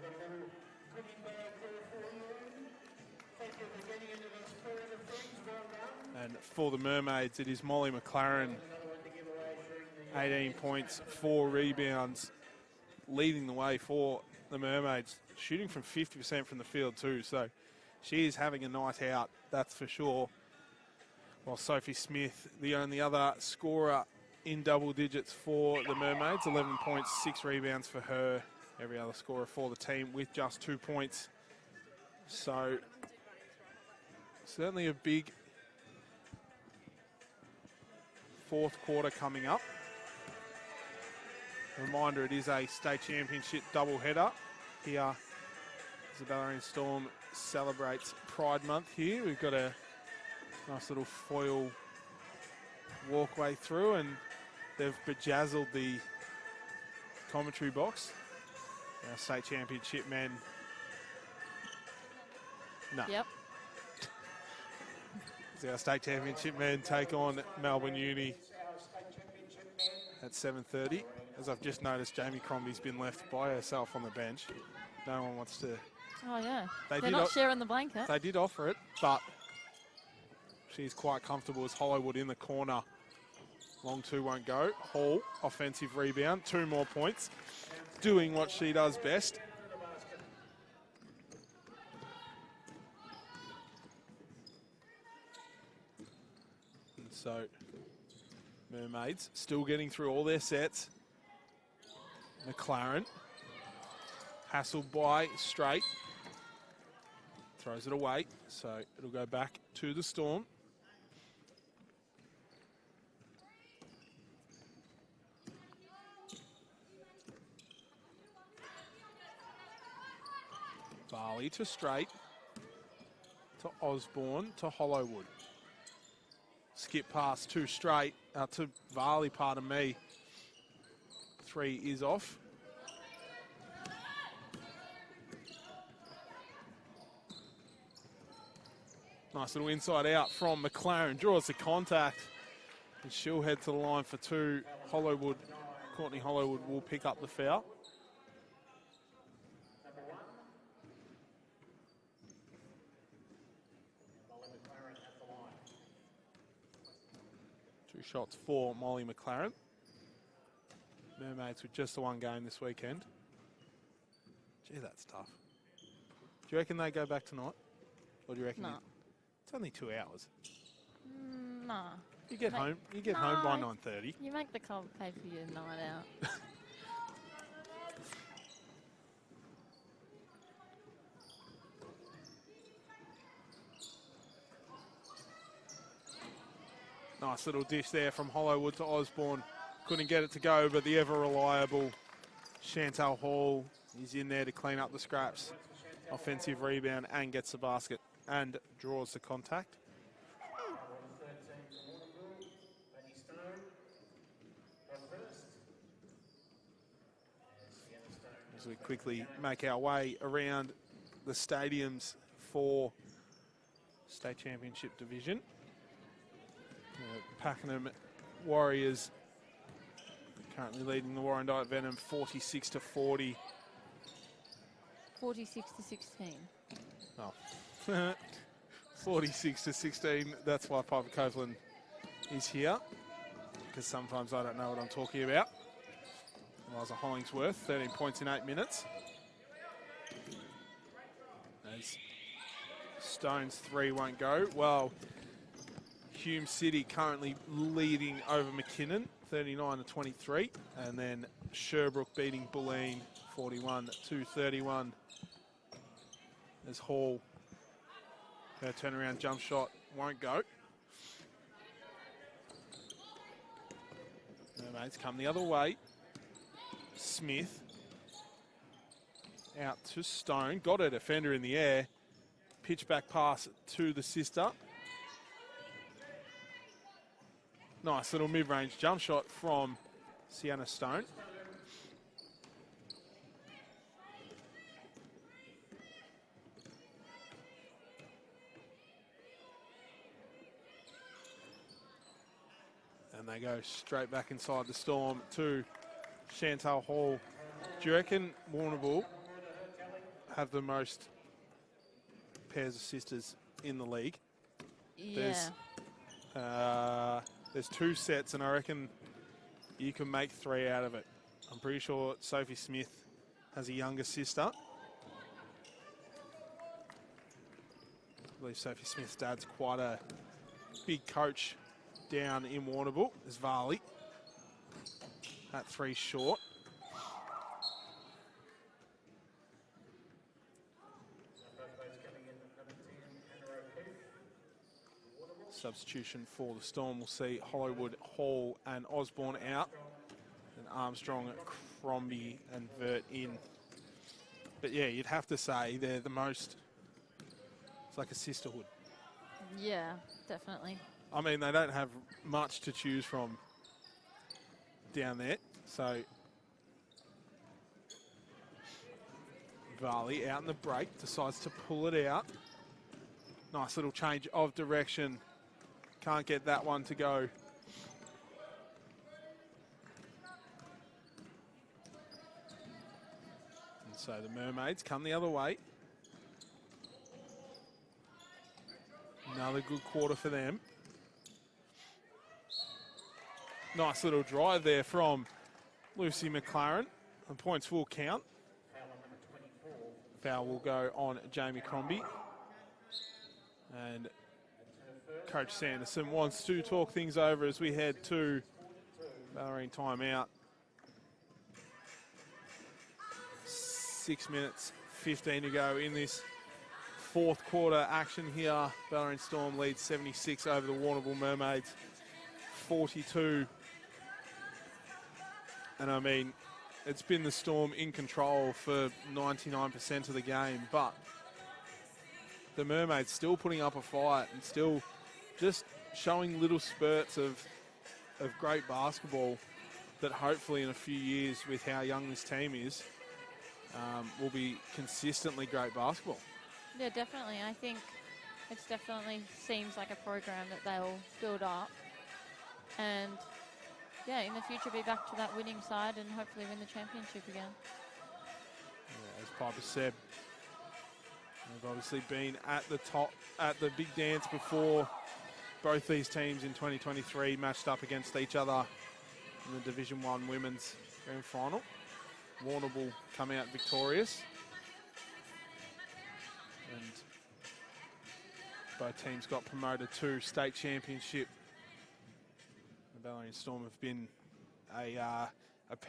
And for the Mermaids, it is Molly McLaren, 18 points, 4 rebounds, leading the way for the Mermaids, shooting from 50% from the field too. So she is having a night out, that's for sure. While Sophie Smith, the only other scorer in double digits for the Mermaids, 11 points, 6 rebounds for her. Every other scorer for the team with just 2 points. So certainly a big 4th quarter coming up. Reminder, it is a state championship doubleheader here as the Bellarine Storm celebrates Pride Month here. We've got a nice little foil walkway through, and they've bejazzled the commentary box. Our state championship men. No. Yep. As our state championship men take on Melbourne Uni at 7:30. As I've just noticed, Jamie Crombie's been left by herself on the bench. No one wants to. Oh, yeah. They're not sharing the blanket. They did offer it, but she's quite comfortable as Hollywood in the corner. Long 2 won't go. Hall, offensive rebound, 2 more points. Doing what she does best. And so, Mermaids still getting through all their sets. McLaren, hassled by Straight, throws it away, so it'll go back to the Storm. Varley to Straight, to Osborne, to Hollowwood. Skip pass to Straight, to Varley, pardon me. 3 is off. Nice little inside out from McLaren. Draws the contact. And she'll head to the line for 2. Hollowwood, Courtney Hollowwood will pick up the foul. Two shots for Molly McLaren. Mermaids with just the 1 game this weekend. Gee, that's tough. Do you reckon they go back tonight? Or do you reckon it's only 2 hours? Nah. You get home by 9:30. You make the club pay for your night out. Nice little dish there from Hollywood to Osborne. Couldn't get it to go, but the ever-reliable Chantal Hall is in there to clean up the scraps. Offensive rebound and gets the basket and draws the contact. As we quickly make our way around the stadiums for state championship division. Pakenham Warriors currently leading the Warrandyte Venom 46-40. 46-16. Oh. 46-16. That's why Piper Copeland is here, because sometimes I don't know what I'm talking about. Liza Hollingsworth, 13 points in 8 minutes. As Stone's 3 won't go. Well, Hume City currently leading over McKinnon, 39-23. And then Sherbrooke beating Bellarine, 41-31. As Hall, her turnaround jump shot won't go. Mermaids come the other way. Smith out to Stone, got a defender in the air, pitch back pass to the sister. Nice little mid-range jump shot from Sienna Stone. And they go straight back inside the Storm to Chantal Hall. Do you reckon Warrnambool have the most pairs of sisters in the league? Yeah. There's 2 sets, and I reckon you can make 3 out of it. I'm pretty sure Sophie Smith has a younger sister. I believe Sophie Smith's dad's quite a big coach down in Warrnambool. There's Varley. At 3 short. Substitution for the Storm. We'll see Hollywood, Hall and Osborne out. And Armstrong, Crombie and Vert in. But yeah, you'd have to say they're the most, it's like a sisterhood. Yeah, definitely. I mean, they don't have much to choose from down there. So Varley out in the break, decides to pull it out. Nice little change of direction. Can't get that one to go. And so the Mermaids come the other way. Another good quarter for them. Nice little drive there from Lucy McLaren. And points will count. Foul will go on Jamie Crombie. And Coach Sanderson wants to talk things over as we head to Bellarine timeout. 6 minutes, 15 to go in this 4th quarter action here. Bellarine Storm leads 76 over the Warrnambool Mermaids, 42. And I mean, it's been the Storm in control for 99% of the game, but the Mermaids still putting up a fight and still just showing little spurts of great basketball that hopefully in a few years, with how young this team is, will be consistently great basketball. Yeah, definitely. I think it definitely seems like a program that they'll build up and, yeah, in the future be back to that winning side and hopefully win the championship again. Yeah, as Piper said, they've obviously been at the top, at the big dance before. Both these teams in 2023 matched up against each other in the Division 1 Women's Grand Final. Warrnambool come out victorious. And both teams got promoted to state championship. The Bellarine Storm have been a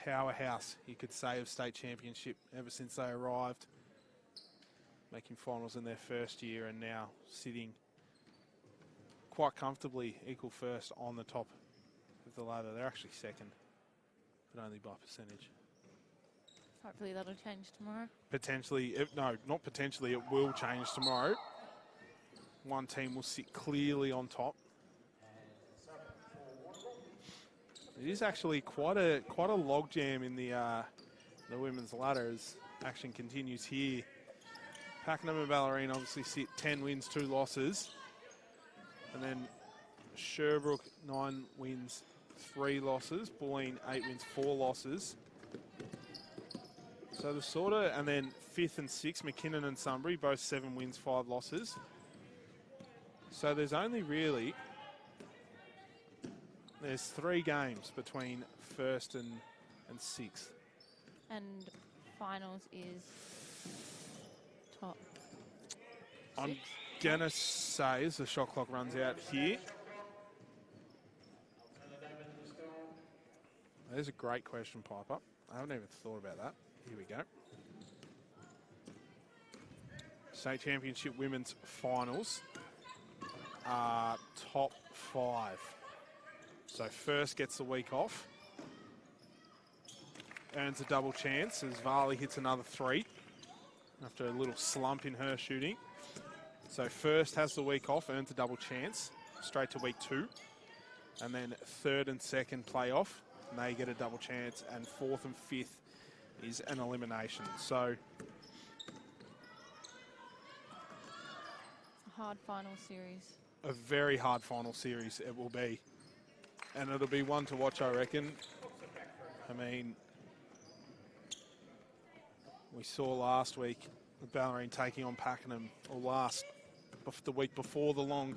powerhouse, you could say, of state championship ever since they arrived. Making finals in their first year and now sitting quite comfortably equal first on the top of the ladder. They're actually second, but only by percentage. Hopefully that'll change tomorrow. Potentially, no, not potentially, it will change tomorrow. One team will sit clearly on top. It is actually quite a logjam in the women's ladder as action continues here. Pakenham and Bellarine obviously sit 10 wins, 2 losses. And then Sherbrooke, 9 wins, 3 losses. Bulleen, 8 wins, 4 losses. So the sort of, and then 5th and 6th, McKinnon and Sunbury, both 7 wins, 5 losses. So there's only really, there's 3 games between 1st and 6th. And finals is top 6. I'm going to say, as the shot clock runs out here, there's a great question, Piper. I haven't even thought about that. Here we go. State Championship Women's Finals are top 5. So first gets the week off. Earns a double chance as Varley hits another 3 after a little slump in her shooting. So first has the week off, earns a double chance, straight to week 2. And then 3rd and 2nd playoff, and they get a double chance. And 4th and 5th is an elimination. So a hard final series. A very hard final series it will be. And it'll be one to watch, I reckon. I mean, we saw last week Bellarine taking on Pakenham, or the week before the long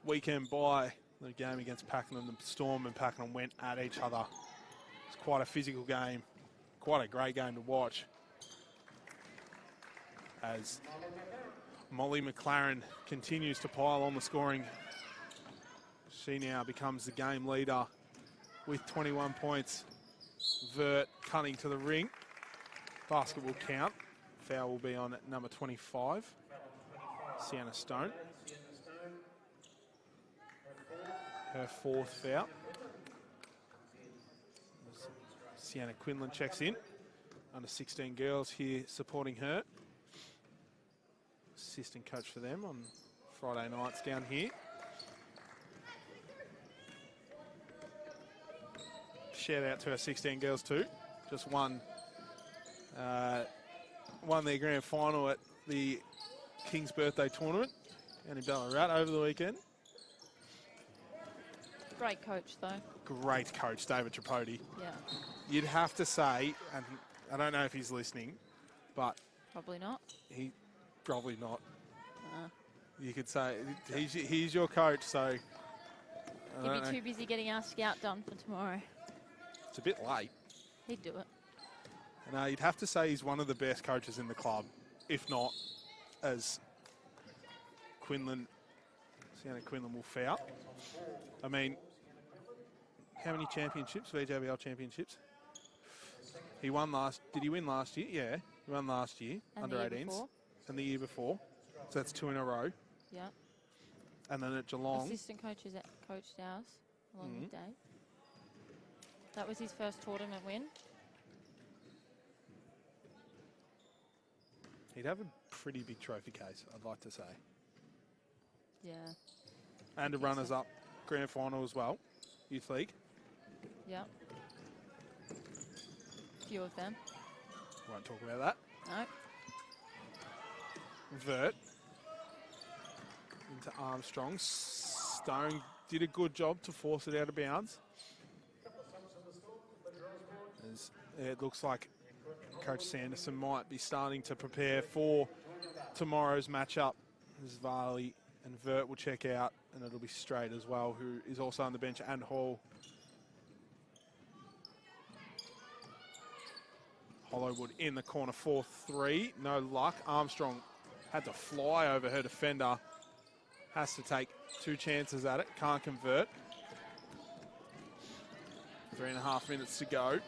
weekend bye, the game against Pakenham, the Storm and Pakenham went at each other. It's quite a physical game, quite a great game to watch. As Molly McLaren continues to pile on the scoring. She now becomes the game leader with 21 points. Vert cutting to the ring. Basket will count. Foul will be on number 25, Sienna Stone. Her 4th foul. Sienna Quinlan checks in. Under 16 girls here supporting her. Assistant coach for them on Friday nights down here. Shout out to our 16 girls too. Just won their grand final at the King's Birthday Tournament down in Ballarat over the weekend. Great coach though. Great coach, David Tripodi. Yeah. You'd have to say, and I don't know if he's listening, but probably not. He probably not. You could say he's your coach, so he'd be too busy getting our scout done for tomorrow. It's a bit late. He'd do it. No, you'd have to say he's one of the best coaches in the club, if not as Sienna Quinlan will foul. I mean, how many championships, VJBL championships? He won did he win last year? Yeah, he won last year, and under 18s. And the year before. So that's 2 in a row. Yeah. And then at Geelong. Assistant coaches coached ours along with Dave. That was his first tournament win. He'd have a pretty big trophy case, I'd like to say. Yeah. And a runners-up grand final as well, Youth League. Yeah. Few of them. Won't talk about that. No. Vert into Armstrong. Stone did a good job to force it out of bounds. As it looks like Coach Sanderson might be starting to prepare for tomorrow's matchup. As Varley and Vert will check out, and it'll be Straight as well, who is also on the bench, and Hall. Hollowwood in the corner, 4-3. No luck. Armstrong had to fly over her defender. Has to take 2 chances at it. Can't convert. 3.5 minutes to go.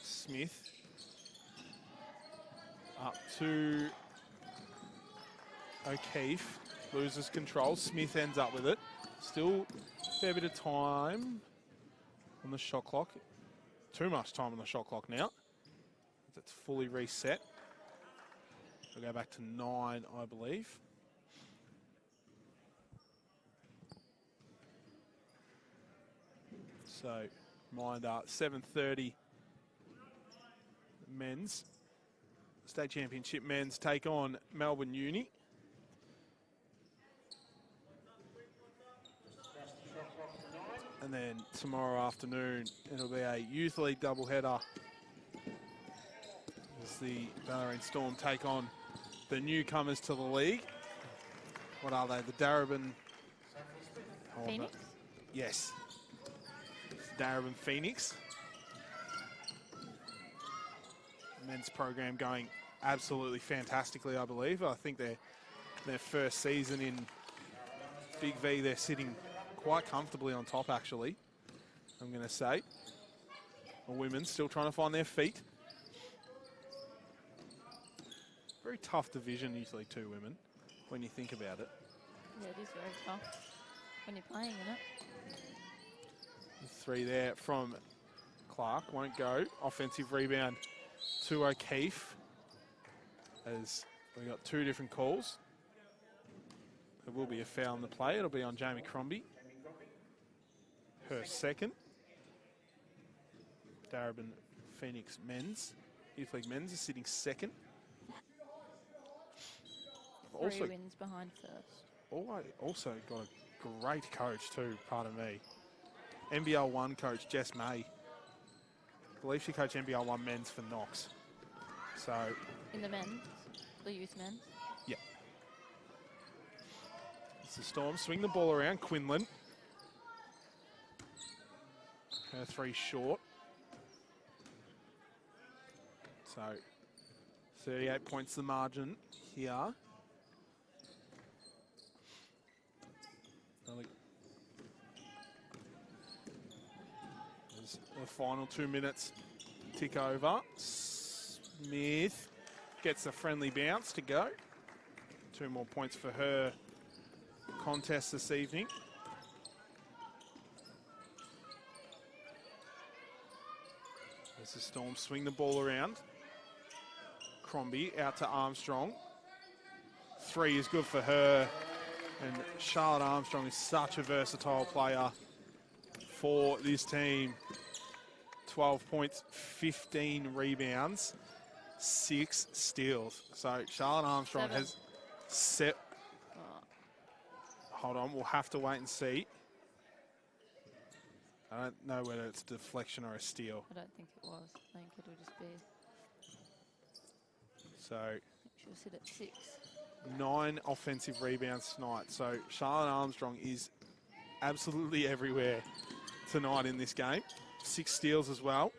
Smith up to O'Keefe. loses control. Smith ends up with it. Still a fair bit of time on the shot clock. Too much time on the shot clock now. It's fully reset. We'll go back to 9, I believe. So, reminder, 7:30 men's. State Championship men's take on Melbourne Uni. And then tomorrow afternoon, it'll be a Youth League doubleheader as the Bellarine Storm take on the newcomers to the league. What are they? The Darebin... Phoenix? Yes. Darebin Phoenix. Men's program going absolutely fantastically, I believe. I think their first season in Big V, they're sitting quite comfortably on top, actually, I'm going to say. The women still trying to find their feet. Very tough division, usually, 2 women, when you think about it. Yeah, it is very tough when you're playing in it. 3 there from Clark, won't go. Offensive rebound to O'Keefe, as we got 2 different calls. There will be a foul in the play. It'll be on Jamie Crombie. Her second. Darebin Phoenix men's. Youth League men's is sitting second. 3 wins behind first. Also got a great coach too, pardon me. NBL 1 coach Jess May. I believe she coached NBL 1 men's for Knox. So in the men's, the youth men's. Yeah. It's the Storm. Swing the ball around. Quinlan. Her 3 short. So 38 points the margin here. As the final 2 minutes tick over. Smith gets a friendly bounce to go. 2 more points for her contest this evening. As the Storm swing the ball around. Crombie out to Armstrong. 3 is good for her. And Charlotte Armstrong is such a versatile player for this team. 12 points, 15 rebounds, 6 steals. So Charlotte Armstrong 7. has set. Hold on, we'll have to wait and see. I don't know whether it's deflection or a steal. I don't think it was. I think it'll just be. So She'll sit at 6. 9 offensive rebounds tonight. So Charlotte Armstrong is absolutely everywhere tonight in this game. 6 steals as well.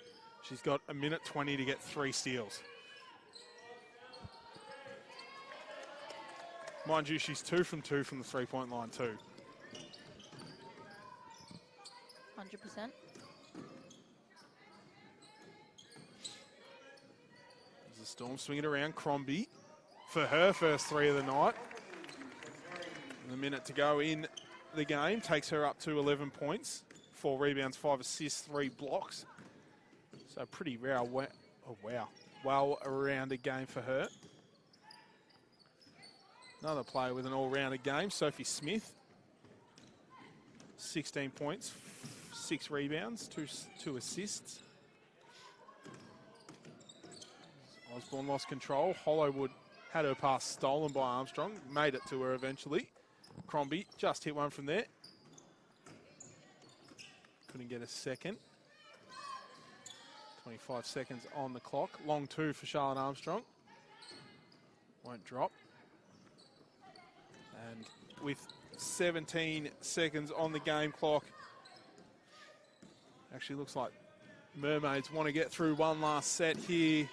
She's got a minute 20 to get 3 steals. Mind you, she's 2 from 2 from the 3-point line too. 100%. As the Storm swing it around, Crombie for her first 3 of the night. And a minute to go in the game takes her up to 11 points. 4 rebounds, 5 assists, 3 blocks. So pretty rare. Well-rounded game for her. Another player with an all-rounded game, Sophie Smith. 16 points, 6 rebounds, 2 assists. Osborne lost control. Hollowwood had her pass stolen by Armstrong. Made it to her eventually. Crombie just hit one from there. Couldn't get a second. 25 seconds on the clock. Long 2 for Charlotte Armstrong. Won't drop. And with 17 seconds on the game clock, actually looks like Mermaids want to get through one last set here.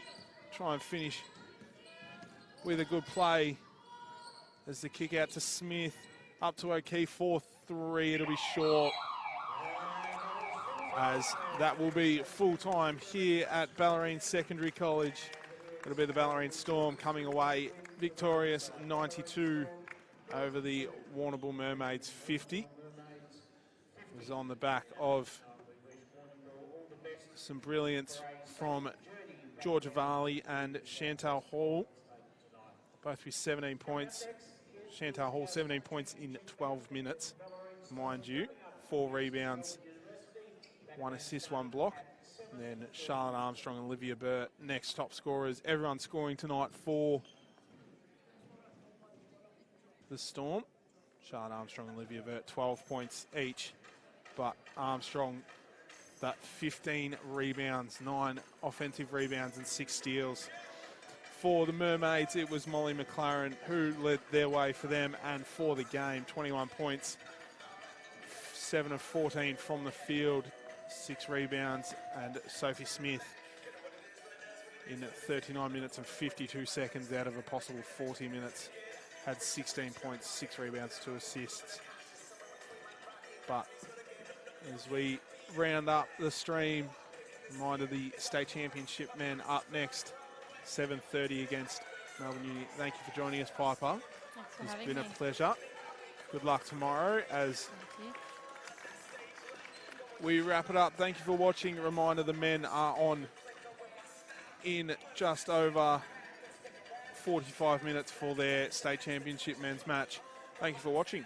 Try and finish with a good play. As the kick out to Smith. Up to O'Keefe, 4-3. It'll be short. As that will be full time here at Bellarine Secondary College. It'll be the Bellarine Storm coming away victorious 92 over the Warrnambool Mermaids 50. It was on the back of some brilliance from Georgia Varley and Chantal Hall, both with 17 points. Chantal Hall 17 points in 12 minutes, mind you. 4 rebounds, 1 assist, 1 block. And then Charlotte Armstrong and Olivia Burt, next top scorers. Everyone scoring tonight for the Storm. Charlotte Armstrong and Olivia Burt, 12 points each. But Armstrong, that 15 rebounds, 9 offensive rebounds and 6 steals. For the Mermaids, it was Molly McLaren who led their way for them and for the game. 21 points, 7 of 14 from the field, 6 rebounds, and Sophie Smith in 39 minutes and 52 seconds out of a possible 40 minutes had 16 points, 6 rebounds, 2 assists. But as we round up the stream, reminder the state championship men up next, 7:30 against Melbourne Uni. Thank you for joining us, Piper. Thanks for It's been having me. a pleasure. Good luck tomorrow as Thank you. we wrap it up. Thank you for watching. A reminder, the men are on in just over 45 minutes for their state championship men's match. Thank you for watching.